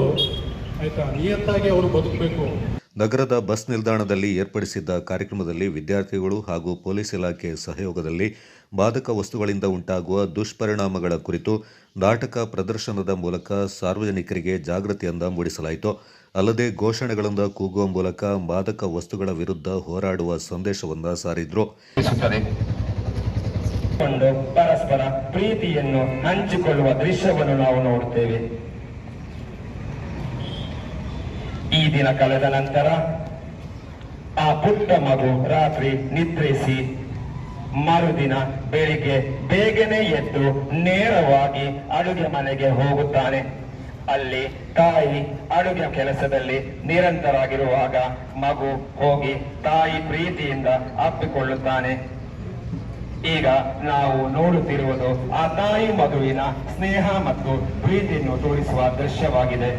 ಆಯಿತಾ ನಿಯತ್ತಾಗಿ ಅವರು ಬದುಕಬೇಕು. ನಗರದ ಬಸ್ ನಿಲ್ದಾಣದಲ್ಲಿ ಏರ್ಪಡಿಸಿದ್ದ ಕಾರ್ಯಕ್ರಮದಲ್ಲಿ ವಿದ್ಯಾರ್ಥಿಗಳು ಹಾಗೂ ಪೊಲೀಸ್ ಇಲಾಖೆ ಸಹಯೋಗದಲ್ಲಿ ಮಾದಕ ವಸ್ತುಗಳಿಂದ ಉಂಟಾಗುವ ದುಷ್ಪರಿಣಾಮಗಳ ಕುರಿತು ನಾಟಕ ಪ್ರದರ್ಶನದ ಮೂಲಕ ಸಾರ್ವಜನಿಕರಿಗೆ ಜಾಗೃತಿಯನ್ನು ಮೂಡಿಸಲಾಯಿತು. ಅಲ್ಲದೆ ಘೋಷಣೆಗಳಿಂದ ಕೂಗುವ ಮೂಲಕ ಮಾದಕ ವಸ್ತುಗಳ ವಿರುದ್ಧ ಹೋರಾಡುವ ಸಂದೇಶವನ್ನು ಸಾರಿದ್ರು. ಪರಸ್ಪರ ಪ್ರೀತಿಯನ್ನು ಹಂಚಿಕೊಳ್ಳುವ ದೃಶ್ಯವನ್ನು ನಾವು ನೋಡುತ್ತೇವೆ. ಈ ದಿನ ಕಳೆದ ನಂತರ ಆ ಪುಟ್ಟ ಮಗು ರಾತ್ರಿ ನಿದ್ರಿಸಿ ಮರುದಿನ ಬೆಳಿಗ್ಗೆ ಬೇಗನೆ ಎದ್ದು ನೇರವಾಗಿ ಅಡುಗೆ ಮನೆಗೆ ಹೋಗುತ್ತಾನೆ. ಅಲ್ಲಿ ತಾಯಿ ಅಡುಗೆ ಕೆಲಸದಲ್ಲಿ ನಿರಂತರಾಗಿರುವಾಗ ಮಗು ಹೋಗಿ ತಾಯಿ ಪ್ರೀತಿಯಿಂದ ಅಪ್ಪಿಕೊಳ್ಳುತ್ತಾನೆ. ಈಗ ನಾವು ನೋಡುತ್ತಿರುವುದು ಆ ತಾಯಿ ಮಗುವಿನ ಸ್ನೇಹ ಮತ್ತು ಪ್ರೀತಿಯನ್ನು ತೋರಿಸುವ ದೃಶ್ಯವಾಗಿದೆ.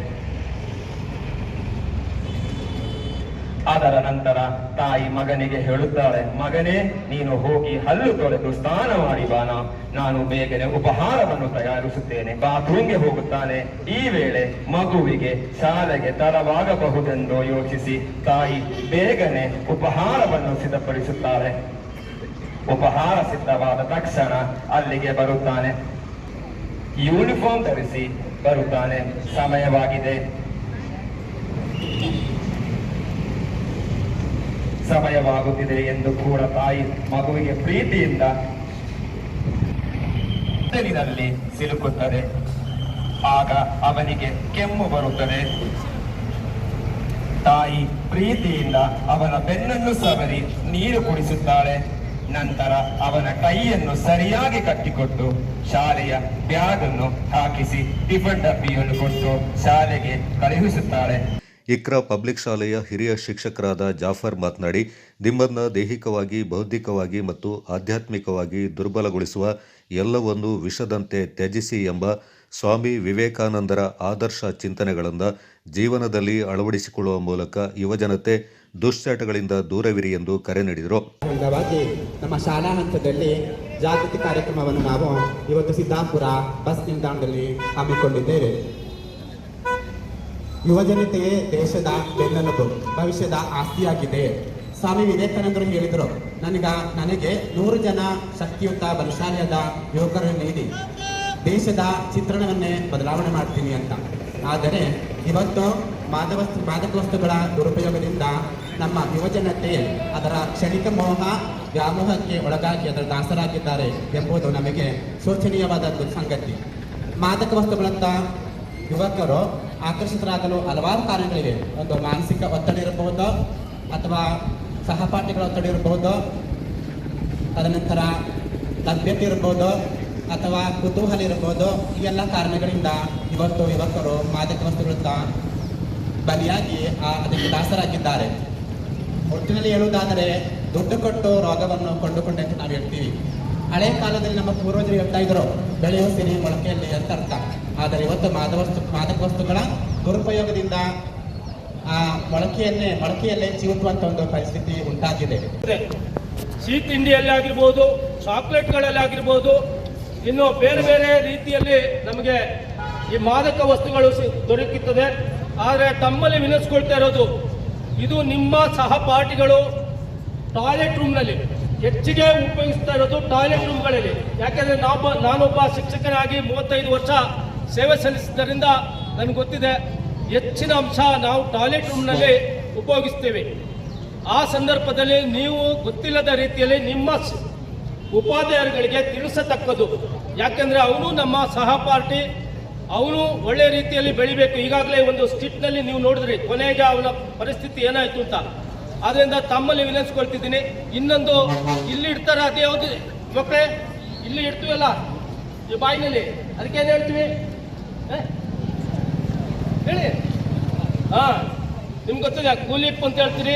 ಅದರ ನಂತರ ತಾಯಿ ಮಗನಿಗೆ ಹೇಳುತ್ತಾಳೆ, ಮಗನೇ, ನೀನು ಹೋಗಿ ಹಲ್ಲು ತೊಳೆದು ಸ್ನಾನ ಮಾಡಿ ಬಾನ, ನಾನು ಬೇಗನೆ ಉಪಹಾರವನ್ನು ತಯಾರಿಸುತ್ತೇನೆ. ಬಾತ್ರೂಮ್ಗೆ ಹೋಗುತ್ತಾನೆ. ಈ ವೇಳೆ ಮಗುವಿಗೆ ಶಾಲೆಗೆ ತಡವಾಗಬಹುದೆಂದು ಯೋಚಿಸಿ ತಾಯಿ ಬೇಗನೆ ಉಪಹಾರವನ್ನು ಸಿದ್ಧಪಡಿಸುತ್ತಾಳೆ. ಉಪಹಾರ ಸಿದ್ಧವಾದ ತಕ್ಷಣ ಅಲ್ಲಿಗೆ ಬರುತ್ತಾನೆ. ಯೂನಿಫಾರ್ಮ್ ಧರಿಸಿ ಬರುತ್ತಾನೆ. ಸಮಯವಾಗಿದೆ. ಸಮಯವಾಗುತ್ತಿದೆ ಎಂದು ಕೂಡ ತಾಯಿ ಮಗುವಿಗೆ ಪ್ರೀತಿಯಿಂದ ಬೆನ್ನಿನಲ್ಲಿ ಸಿಲುಕುತ್ತದೆ. ಆಗ ಅವನಿಗೆ ಕೆಮ್ಮು ಬರುತ್ತದೆ. ತಾಯಿ ಪ್ರೀತಿಯಿಂದ ಅವನ ಬೆನ್ನನ್ನು ಸವರಿ ನೀರು ಕುಡಿಸುತ್ತಾಳೆ. ನಂತರ ಅವನ ಕೈಯನ್ನು ಸರಿಯಾಗಿ ಕಟ್ಟಿಕೊಟ್ಟು ಶಾಲೆಯ ಬ್ಯಾಗ್ ಅನ್ನು ಹಾಕಿಸಿ ಟಿಫನ್ ಡಬ್ಬಿಯನ್ನು ಕೊಟ್ಟು ಶಾಲೆಗೆ ಕಳುಹಿಸುತ್ತಾಳೆ. ಇಕ್ರಾ ಪಬ್ಲಿಕ್ ಶಾಲೆಯ ಹಿರಿಯ ಶಿಕ್ಷಕರಾದ ಜಾಫರ್ ಮಾತನಾಡಿ, ನಿಮ್ಮನ್ನು ದೈಹಿಕವಾಗಿ, ಬೌದ್ಧಿಕವಾಗಿ ಮತ್ತು ಆಧ್ಯಾತ್ಮಿಕವಾಗಿ ದುರ್ಬಲಗೊಳಿಸುವ ಎಲ್ಲವನ್ನೂ ವಿಷದಂತೆ ತ್ಯಜಿಸಿ ಎಂಬ ಸ್ವಾಮಿ ವಿವೇಕಾನಂದರ ಆದರ್ಶ ಚಿಂತನೆಗಳನ್ನು ಜೀವನದಲ್ಲಿ ಅಳವಡಿಸಿಕೊಳ್ಳುವ ಮೂಲಕ ಯುವಜನತೆ ದುಶ್ಚಟಗಳಿಂದ ದೂರವಿರಿ ಎಂದು ಕರೆ ನೀಡಿದರು. ಅಂಗವಾಗಿ ನಮ್ಮ ಶಾಲಾ ಹಂತದಲ್ಲಿ ಜಾಗೃತಿ ಕಾರ್ಯಕ್ರಮವನ್ನು ನಾವು ಇವತ್ತು ಸಿದ್ದಾಪುರ ಬಸ್ ನಿಲ್ದಾಣದಲ್ಲಿ ಹಮ್ಮಿಕೊಂಡಿದ್ದೇವೆ. ಯುವಜನತೆಯೇ ದೇಶದ ಬೆನ್ನೆಲುಬು, ಭವಿಷ್ಯದ ಆಸ್ತಿಯಾಗಿದೆ. ಸ್ವಾಮಿ ವಿವೇಕಾನಂದರು ಹೇಳಿದರು, ನನಗೆ 100 ಜನ ಶಕ್ತಿಯುತ ಬಲಶಾಲಿಯಾದ ಯುವಕರನ್ನು ನೀಡಿ ದೇಶದ ಚಿತ್ರಣವನ್ನೇ ಬದಲಾವಣೆ ಮಾಡ್ತೀನಿ ಅಂತ. ಆದರೆ ಇವತ್ತು ಮಾದಕ ವಸ್ತುಗಳ ದುರುಪಯೋಗದಿಂದ ನಮ್ಮ ಯುವಜನತೆ ಅದರ ಕ್ಷಣಿಕ ವ್ಯಾಮೋಹಕ್ಕೆ ಒಳಗಾಗಿ ಅದರ ದಾಸರಾಗಿದ್ದಾರೆ ಎಂಬುದು ನಮಗೆ ಶೋಚನೀಯವಾದ ಸಂಗತಿ. ಮಾದಕ ವಸ್ತುಗಳತ್ತ ಯುವಕರು ಆಕರ್ಷಿತರಾಗಲು ಹಲವಾರು ಕಾರಣಗಳಿವೆ. ಒಂದು ಮಾನಸಿಕ ಒತ್ತಡ ಇರಬಹುದು, ಅಥವಾ ಸಹಪಾಠಿಗಳ ಒತ್ತಡ ಇರಬಹುದು, ತದನಂತರ ಲಭ್ಯತೆ ಇರಬಹುದು, ಅಥವಾ ಕುತೂಹಲ ಇರಬಹುದು. ಈ ಎಲ್ಲ ಕಾರಣಗಳಿಂದ ಇವತ್ತು ಯುವಕರು ಮಾದಕ ವಸ್ತುಗಳತ್ತ ಬಲಿಯಾಗಿ ಅದಕ್ಕೆ ದಾಸರಾಗಿದ್ದಾರೆ. ಒಟ್ಟಿನಲ್ಲಿ ಹೇಳುವುದಾದರೆ ದುಡ್ಡು ಕೊಟ್ಟು ರೋಗವನ್ನು ಕೊಂಡುಕೊಂಡೆ ಅಂತ ನಾವು ಹೇಳ್ತೀವಿ. ಹಳೆ ಕಾಲದಲ್ಲಿ ನಮ್ಮ ಪೂರ್ವಜರು ಹೇಳ್ತಾ ಇದ್ರು, ಬೆಳೆಯುವ ಸಿರಿ ಮೊಳಕೆಯಲ್ಲಿ ಅಂತ ಅರ್ಥ. ಆದರೆ ಇವತ್ತು ಮಾದಕ ವಸ್ತುಗಳ ದುರುಪಯೋಗದಿಂದ ಆ ಮೊಳಕೆಯಲ್ಲೇ ಚಿವುಟುವಂತ ಒಂದು ಪರಿಸ್ಥಿತಿ ಉಂಟಾಗಿದೆ. ಸಿಹಿ ತಿಂಡಿಯಲ್ಲಿ ಆಗಿರ್ಬೋದು, ಚಾಕ್ಲೇಟ್ಗಳಲ್ಲಿ ಆಗಿರ್ಬೋದು, ಇನ್ನು ಬೇರೆ ಬೇರೆ ರೀತಿಯಲ್ಲಿ ನಮಗೆ ಈ ಮಾದಕ ವಸ್ತುಗಳು ದೊರಕುತ್ತದೆ. ಆದರೆ ತಮ್ಮಲ್ಲಿ ವಿನಿಸ್ಕೊಳ್ತಾ ಇರೋದು, ಇದು ನಿಮ್ಮ ಸಹಪಾಠಿಗಳು ಟಾಯ್ಲೆಟ್ ರೂಮ್ನಲ್ಲಿ ಹೆಚ್ಚಿಗೆ ಉಪಯೋಗಿಸ್ತಾ ಇರೋದು ಟಾಯ್ಲೆಟ್ ರೂಮ್ಗಳಲ್ಲಿ. ಯಾಕೆಂದರೆ ನಾನೊಬ್ಬ ಶಿಕ್ಷಕನಾಗಿ 35 ವರ್ಷ ಸೇವೆ ಸಲ್ಲಿಸಿದ್ದರಿಂದ ನನಗೆ ಗೊತ್ತಿದೆ, ಹೆಚ್ಚಿನ ಅಂಶ ನಾವು ಟಾಯ್ಲೆಟ್ ರೂಮ್ನಲ್ಲಿ ಉಪಯೋಗಿಸ್ತೀವಿ. ಆ ಸಂದರ್ಭದಲ್ಲಿ ನೀವು ಗೊತ್ತಿಲ್ಲದ ರೀತಿಯಲ್ಲಿ ನಿಮ್ಮ ಉಪಾಧ್ಯಾಯರುಗಳಿಗೆ ತಿಳಿಸತಕ್ಕದ್ದು. ಯಾಕೆಂದರೆ ಅವನು ನಮ್ಮ ಸಹಪಾಠಿ, ಅವನು ಒಳ್ಳೆ ರೀತಿಯಲ್ಲಿ ಬೆಳಿಬೇಕು. ಈಗಾಗಲೇ ಒಂದು ಸ್ಟಿಟ್ನಲ್ಲಿ ನೀವು ನೋಡಿದ್ರಿ ಕೊನೆಗೆ ಅವನ ಪರಿಸ್ಥಿತಿ ಏನಾಯಿತು ಅಂತ. ಆದ್ದರಿಂದ ತಮ್ಮಲ್ಲಿ ವಿನಂತಿಸ್ಕೊಳ್ತಿದ್ದೀನಿ. ಇನ್ನೊಂದು ಇಲ್ಲಿ ಇಡ್ತಾರೆ, ಅದೇ ಯಾವುದು ಮಕ್ಕಳೇ ಇಲ್ಲಿ ಇಡ್ತೀವಲ್ಲ ಈ ಬಾಯಿನಲ್ಲಿ, ಅದಕ್ಕೇನು ಹೇಳ್ತೀವಿ ಹೇಳಿ? ನಿಮ್ಗೆ ಗೊತ್ತಿಲ್ಲ, ಕೂಲಿಪ್ ಅಂತ ಹೇಳ್ತೀರಿ,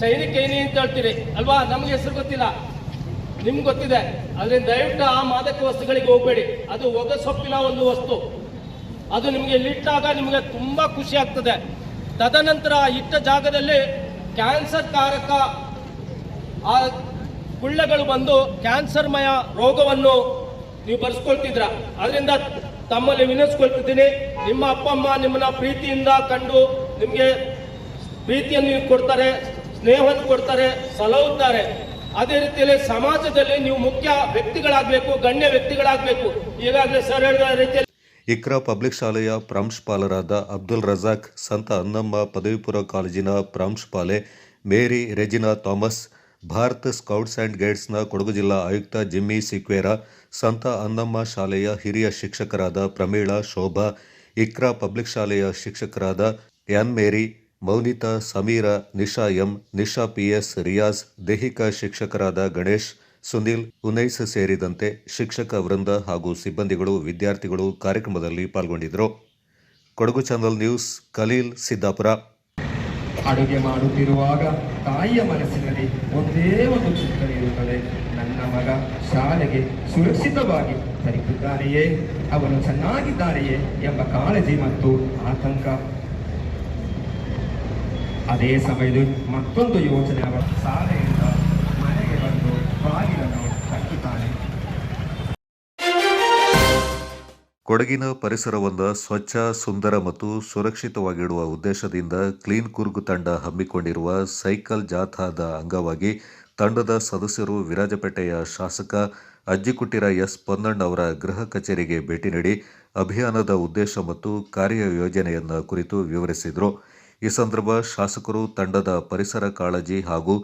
ಚೈನಿ ಕೈನಿ ಅಂತ ಹೇಳ್ತೀರಿ ಅಲ್ವಾ? ನಮಗೆ ಹೆಸರು ಗೊತ್ತಿಲ್ಲ, ನಿಮ್ಗೆ ಗೊತ್ತಿದೆ. ಅದರಿಂದ ದಯವಿಟ್ಟು ಆ ಮಾದಕ ವಸ್ತುಗಳಿಗೆ ಹೋಗಬೇಡಿ. ಅದು ಒಗಸೊಪ್ಪಿನ ಒಂದು ವಸ್ತು. ಅದು ನಿಮಗೆ ಇಲ್ಲಿಟ್ಟಾಗ ನಿಮಗೆ ತುಂಬ ಖುಷಿ ಆಗ್ತದೆ. ತದನಂತರ ಇಟ್ಟ ಜಾಗದಲ್ಲಿ ಕ್ಯಾನ್ಸರ್ ಕಾರಕ ಆ ಗುಳ್ಳೆಗಳು ಬಂದು ಕ್ಯಾನ್ಸರ್ಮಯ ರೋಗವನ್ನು ನೀವು ಬರೆಸ್ಕೊಳ್ತಿದ್ರ. ಅದರಿಂದ ತಮ್ಮಲ್ಲಿ ವಿನಿಸ್ಕೊಳ್ತಿದ್ದೀನಿ, ನಿಮ್ಮ ಅಪ್ಪ ಅಮ್ಮ ನಿಮ್ಮನ್ನ ಪ್ರೀತಿಯಿಂದ ಕಂಡು ನಿಮಗೆ ಪ್ರೀತಿಯನ್ನು ಕೊಡ್ತಾರೆ, ಸ್ನೇಹವನ್ನು ಕೊಡ್ತಾರೆ, ಸಲಹುತ್ತಾರೆ. ಅದೇ ರೀತಿಯಲ್ಲಿ ಸಮಾಜದಲ್ಲಿ ನೀವು ಮುಖ್ಯ ವ್ಯಕ್ತಿಗಳಾಗಬೇಕು, ಗಣ್ಯ ವ್ಯಕ್ತಿಗಳಾಗಬೇಕು. ಈಗಾಗಲೇ ಸರ್ ಹೇಳಿದ ರೀತಿಯಲ್ಲಿ ಇಕ್ರಾ ಪಬ್ಲಿಕ್ ಶಾಲೆಯ ಪ್ರಾಂಶುಪಾಲರಾದ ಅಬ್ದುಲ್ ರಜಾಕ್, ಸಂತ ಅನ್ನಮ್ಮ ಪದವಿ ಪೂರ್ವ ಕಾಲೇಜಿನ ಪ್ರಾಂಶುಪಾಲೆ Mary Regina Thomas, Bharat scouts and ಗೈಡ್ಸ್ನ ಕೊಡಗು ಜಿಲ್ಲಾ ಆಯುಕ್ತ ಜಿಮ್ಮಿ ಸಿಕ್ವೇರಾ, ಸಂತ ಅನ್ನಮ್ಮ ಶಾಲೆಯ ಹಿರಿಯ ಶಿಕ್ಷಕರಾದ ಪ್ರಮೀಳಾ, ಶೋಭಾ, ಇಕ್ರಾ ಪಬ್ಲಿಕ್ ಶಾಲೆಯ ಶಿಕ್ಷಕರಾದ ಎನ್ ಮೇರಿ, ಮೌನಿತಾ, ಸಮೀರಾ, ನಿಶಾ ಎಂ, ನಿಶಾ PS, ರಿಯಾಜ್, ದೈಹಿಕ ಶಿಕ್ಷಕರಾದ ಗಣೇಶ್, ಸುನಿಲ್, ಉನೈಸ್ ಸೇರಿದಂತೆ ಶಿಕ್ಷಕ ವೃಂದ ಹಾಗೂ ಸಿಬ್ಬಂದಿಗಳು, ವಿದ್ಯಾರ್ಥಿಗಳು ಕಾರ್ಯಕ್ರಮದಲ್ಲಿ ಪಾಲ್ಗೊಂಡಿದ್ದರು. Kodagu channel news, Khaleel, Siddapura. ಅಡುಗೆ ಮಾಡುತ್ತಿರುವಾಗ ತಾಯಿಯ ಮನಸ್ಸಿನಲ್ಲಿ ಒಂದೇ ಒಂದು ಚಿಂತನೆ ಇರುತ್ತದೆ, ನನ್ನ ಮಗ ಶಾಲೆಗೆ ಸುರಕ್ಷಿತವಾಗಿ ತಲುಪಿದ್ದಾನೆಯೇ, ಅವನು ಚೆನ್ನಾಗಿದ್ದಾನೆಯೇ ಎಂಬ ಕಾಳಜಿ ಮತ್ತು ಆತಂಕ. ಅದೇ ಸಮಯದಲ್ಲಿ ಮತ್ತೊಂದು ಯೋಚನೆ, ಅವರ ಶಾಲೆಯಿಂದ ಮನೆಗೆ ಬಂದು ಬಾಗಿಲನ್ನು ತಟ್ಟುತ್ತಾನೆ. ಕೊಡಗಿನ ಪರಿಸರವನ್ನು ಸ್ವಚ್ಛ, ಸುಂದರ ಮತ್ತು ಸುರಕ್ಷಿತವಾಗಿಡುವ ಉದ್ದೇಶದಿಂದ ಕ್ಲೀನ್ ಕೂರ್ಗ್ ತಂಡ ಹಮ್ಮಿಕೊಂಡಿರುವ ಸೈಕಲ್ ಜಾಥಾದ ಅಂಗವಾಗಿ ತಂಡದ ಸದಸ್ಯರು ವಿರಾಜಪೇಟೆಯ ಶಾಸಕ ಅಜ್ಜಿಕುಟ್ಟಿರ ಎಸ್ ಪೊನ್ನಣ್ಣ ಅವರ ಗೃಹ ಕಚೇರಿಗೆ ಭೇಟಿ ನೀಡಿ ಅಭಿಯಾನದ ಉದ್ದೇಶ ಮತ್ತು ಕಾರ್ಯಯೋಜನೆಯನ್ನು ಕುರಿತು ವಿವರಿಸಿದರು. ಈ ಸಂದರ್ಭ ಶಾಸಕರು ತಂಡದ ಪರಿಸರ ಕಾಳಜಿ ಹಾಗೂ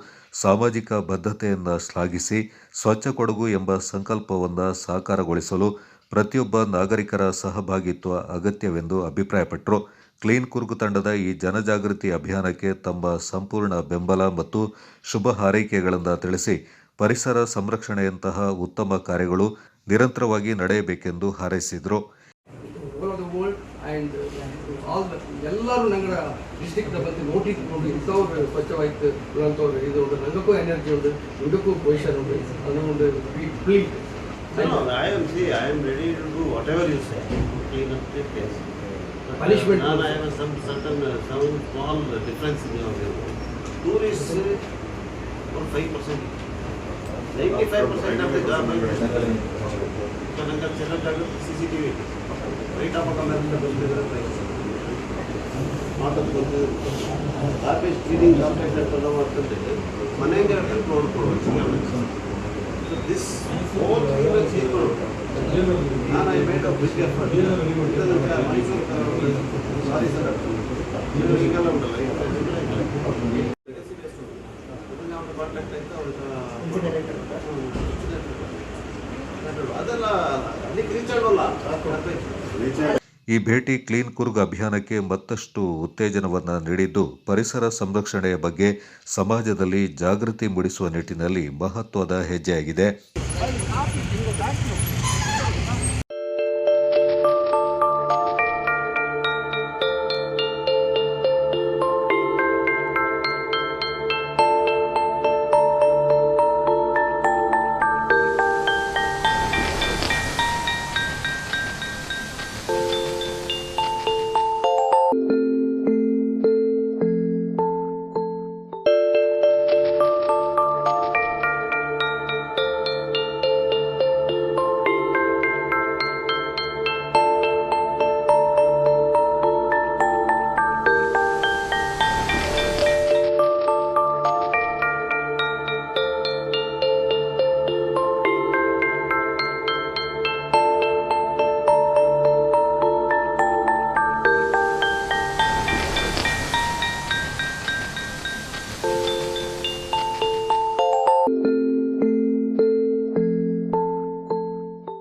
ಸಾಮಾಜಿಕ ಬದ್ಧತೆಯನ್ನು ಶ್ಲಾಘಿಸಿ ಸ್ವಚ್ಛ ಕೊಡಗು ಎಂಬ ಸಂಕಲ್ಪವನ್ನು ಸಾಕಾರಗೊಳಿಸಲು ಪ್ರತಿಯೊಬ್ಬ ನಾಗರಿಕರ ಸಹಭಾಗಿತ್ವ ಅಗತ್ಯವೆಂದು ಅಭಿಪ್ರಾಯಪಟ್ಟರು. ಕ್ಲೀನ್ ಕೂರ್ಗ್ ತಂಡದ ಈ ಜನಜಾಗೃತಿ ಅಭಿಯಾನಕ್ಕೆ ತಮ್ಮ ಸಂಪೂರ್ಣ ಬೆಂಬಲ ಮತ್ತು ಶುಭ ಹಾರೈಕೆಗಳನ್ನು ತಿಳಿಸಿ ಪರಿಸರ ಸಂರಕ್ಷಣೆಯಂತಹ ಉತ್ತಮ ಕಾರ್ಯಗಳು ನಿರಂತರವಾಗಿ ನಡೆಯಬೇಕೆಂದು ಹಾರೈಸಿದರು. ಎಲ್ಲರೂ ನಂಗಡ ಡಿಸ್ಟ್ರಿಕ್ಟ್ ಬಂದು ನೋಟಿಸ್ ನೋಡಿ ಇಂಥವ್ರು ಸ್ವಚ್ಛವಾಯ್ತು ಅಂಥವ್ರು ಇದು ನಂಗಕ್ಕೂ ಎನರ್ಜಿ ಉಂಟು, ಇದಕ್ಕೂ ಪೊಸಿಷನ್ ಉಂಟು, ಅದು ಒಂದು fleet No, I am ready to do whatever you say to clean up the place. Punishment. I have some small difference in your view. Tourists for 5%. 95% of the government CCTV. Right up on the garbage cleaning contract ಮನೆಗೆ ನೋಡ್ಕೊಳ್ಳೋದು. So this whole thing was equal. And I made a big effort. Sorry sir. ಅದೆಲ್ಲ ಅದಕ್ಕೆ reach ಆಗೋಲ್ಲ. ಈ ಭೇಟಿ clean Coorg ಅಭಿಯಾನಕ್ಕೆ ಮತ್ತಷ್ಟು ಉತ್ತೇಜನವನ್ನು ನೀಡಿದ್ದು ಪರಿಸರ ಸಂರಕ್ಷಣೆಯ ಬಗ್ಗೆ ಸಮಾಜದಲ್ಲಿ ಜಾಗೃತಿ ಮೂಡಿಸುವ ನಿಟ್ಟಿನಲ್ಲಿ ಮಹತ್ವದ ಹೆಜ್ಜೆಯಾಗಿದೆ.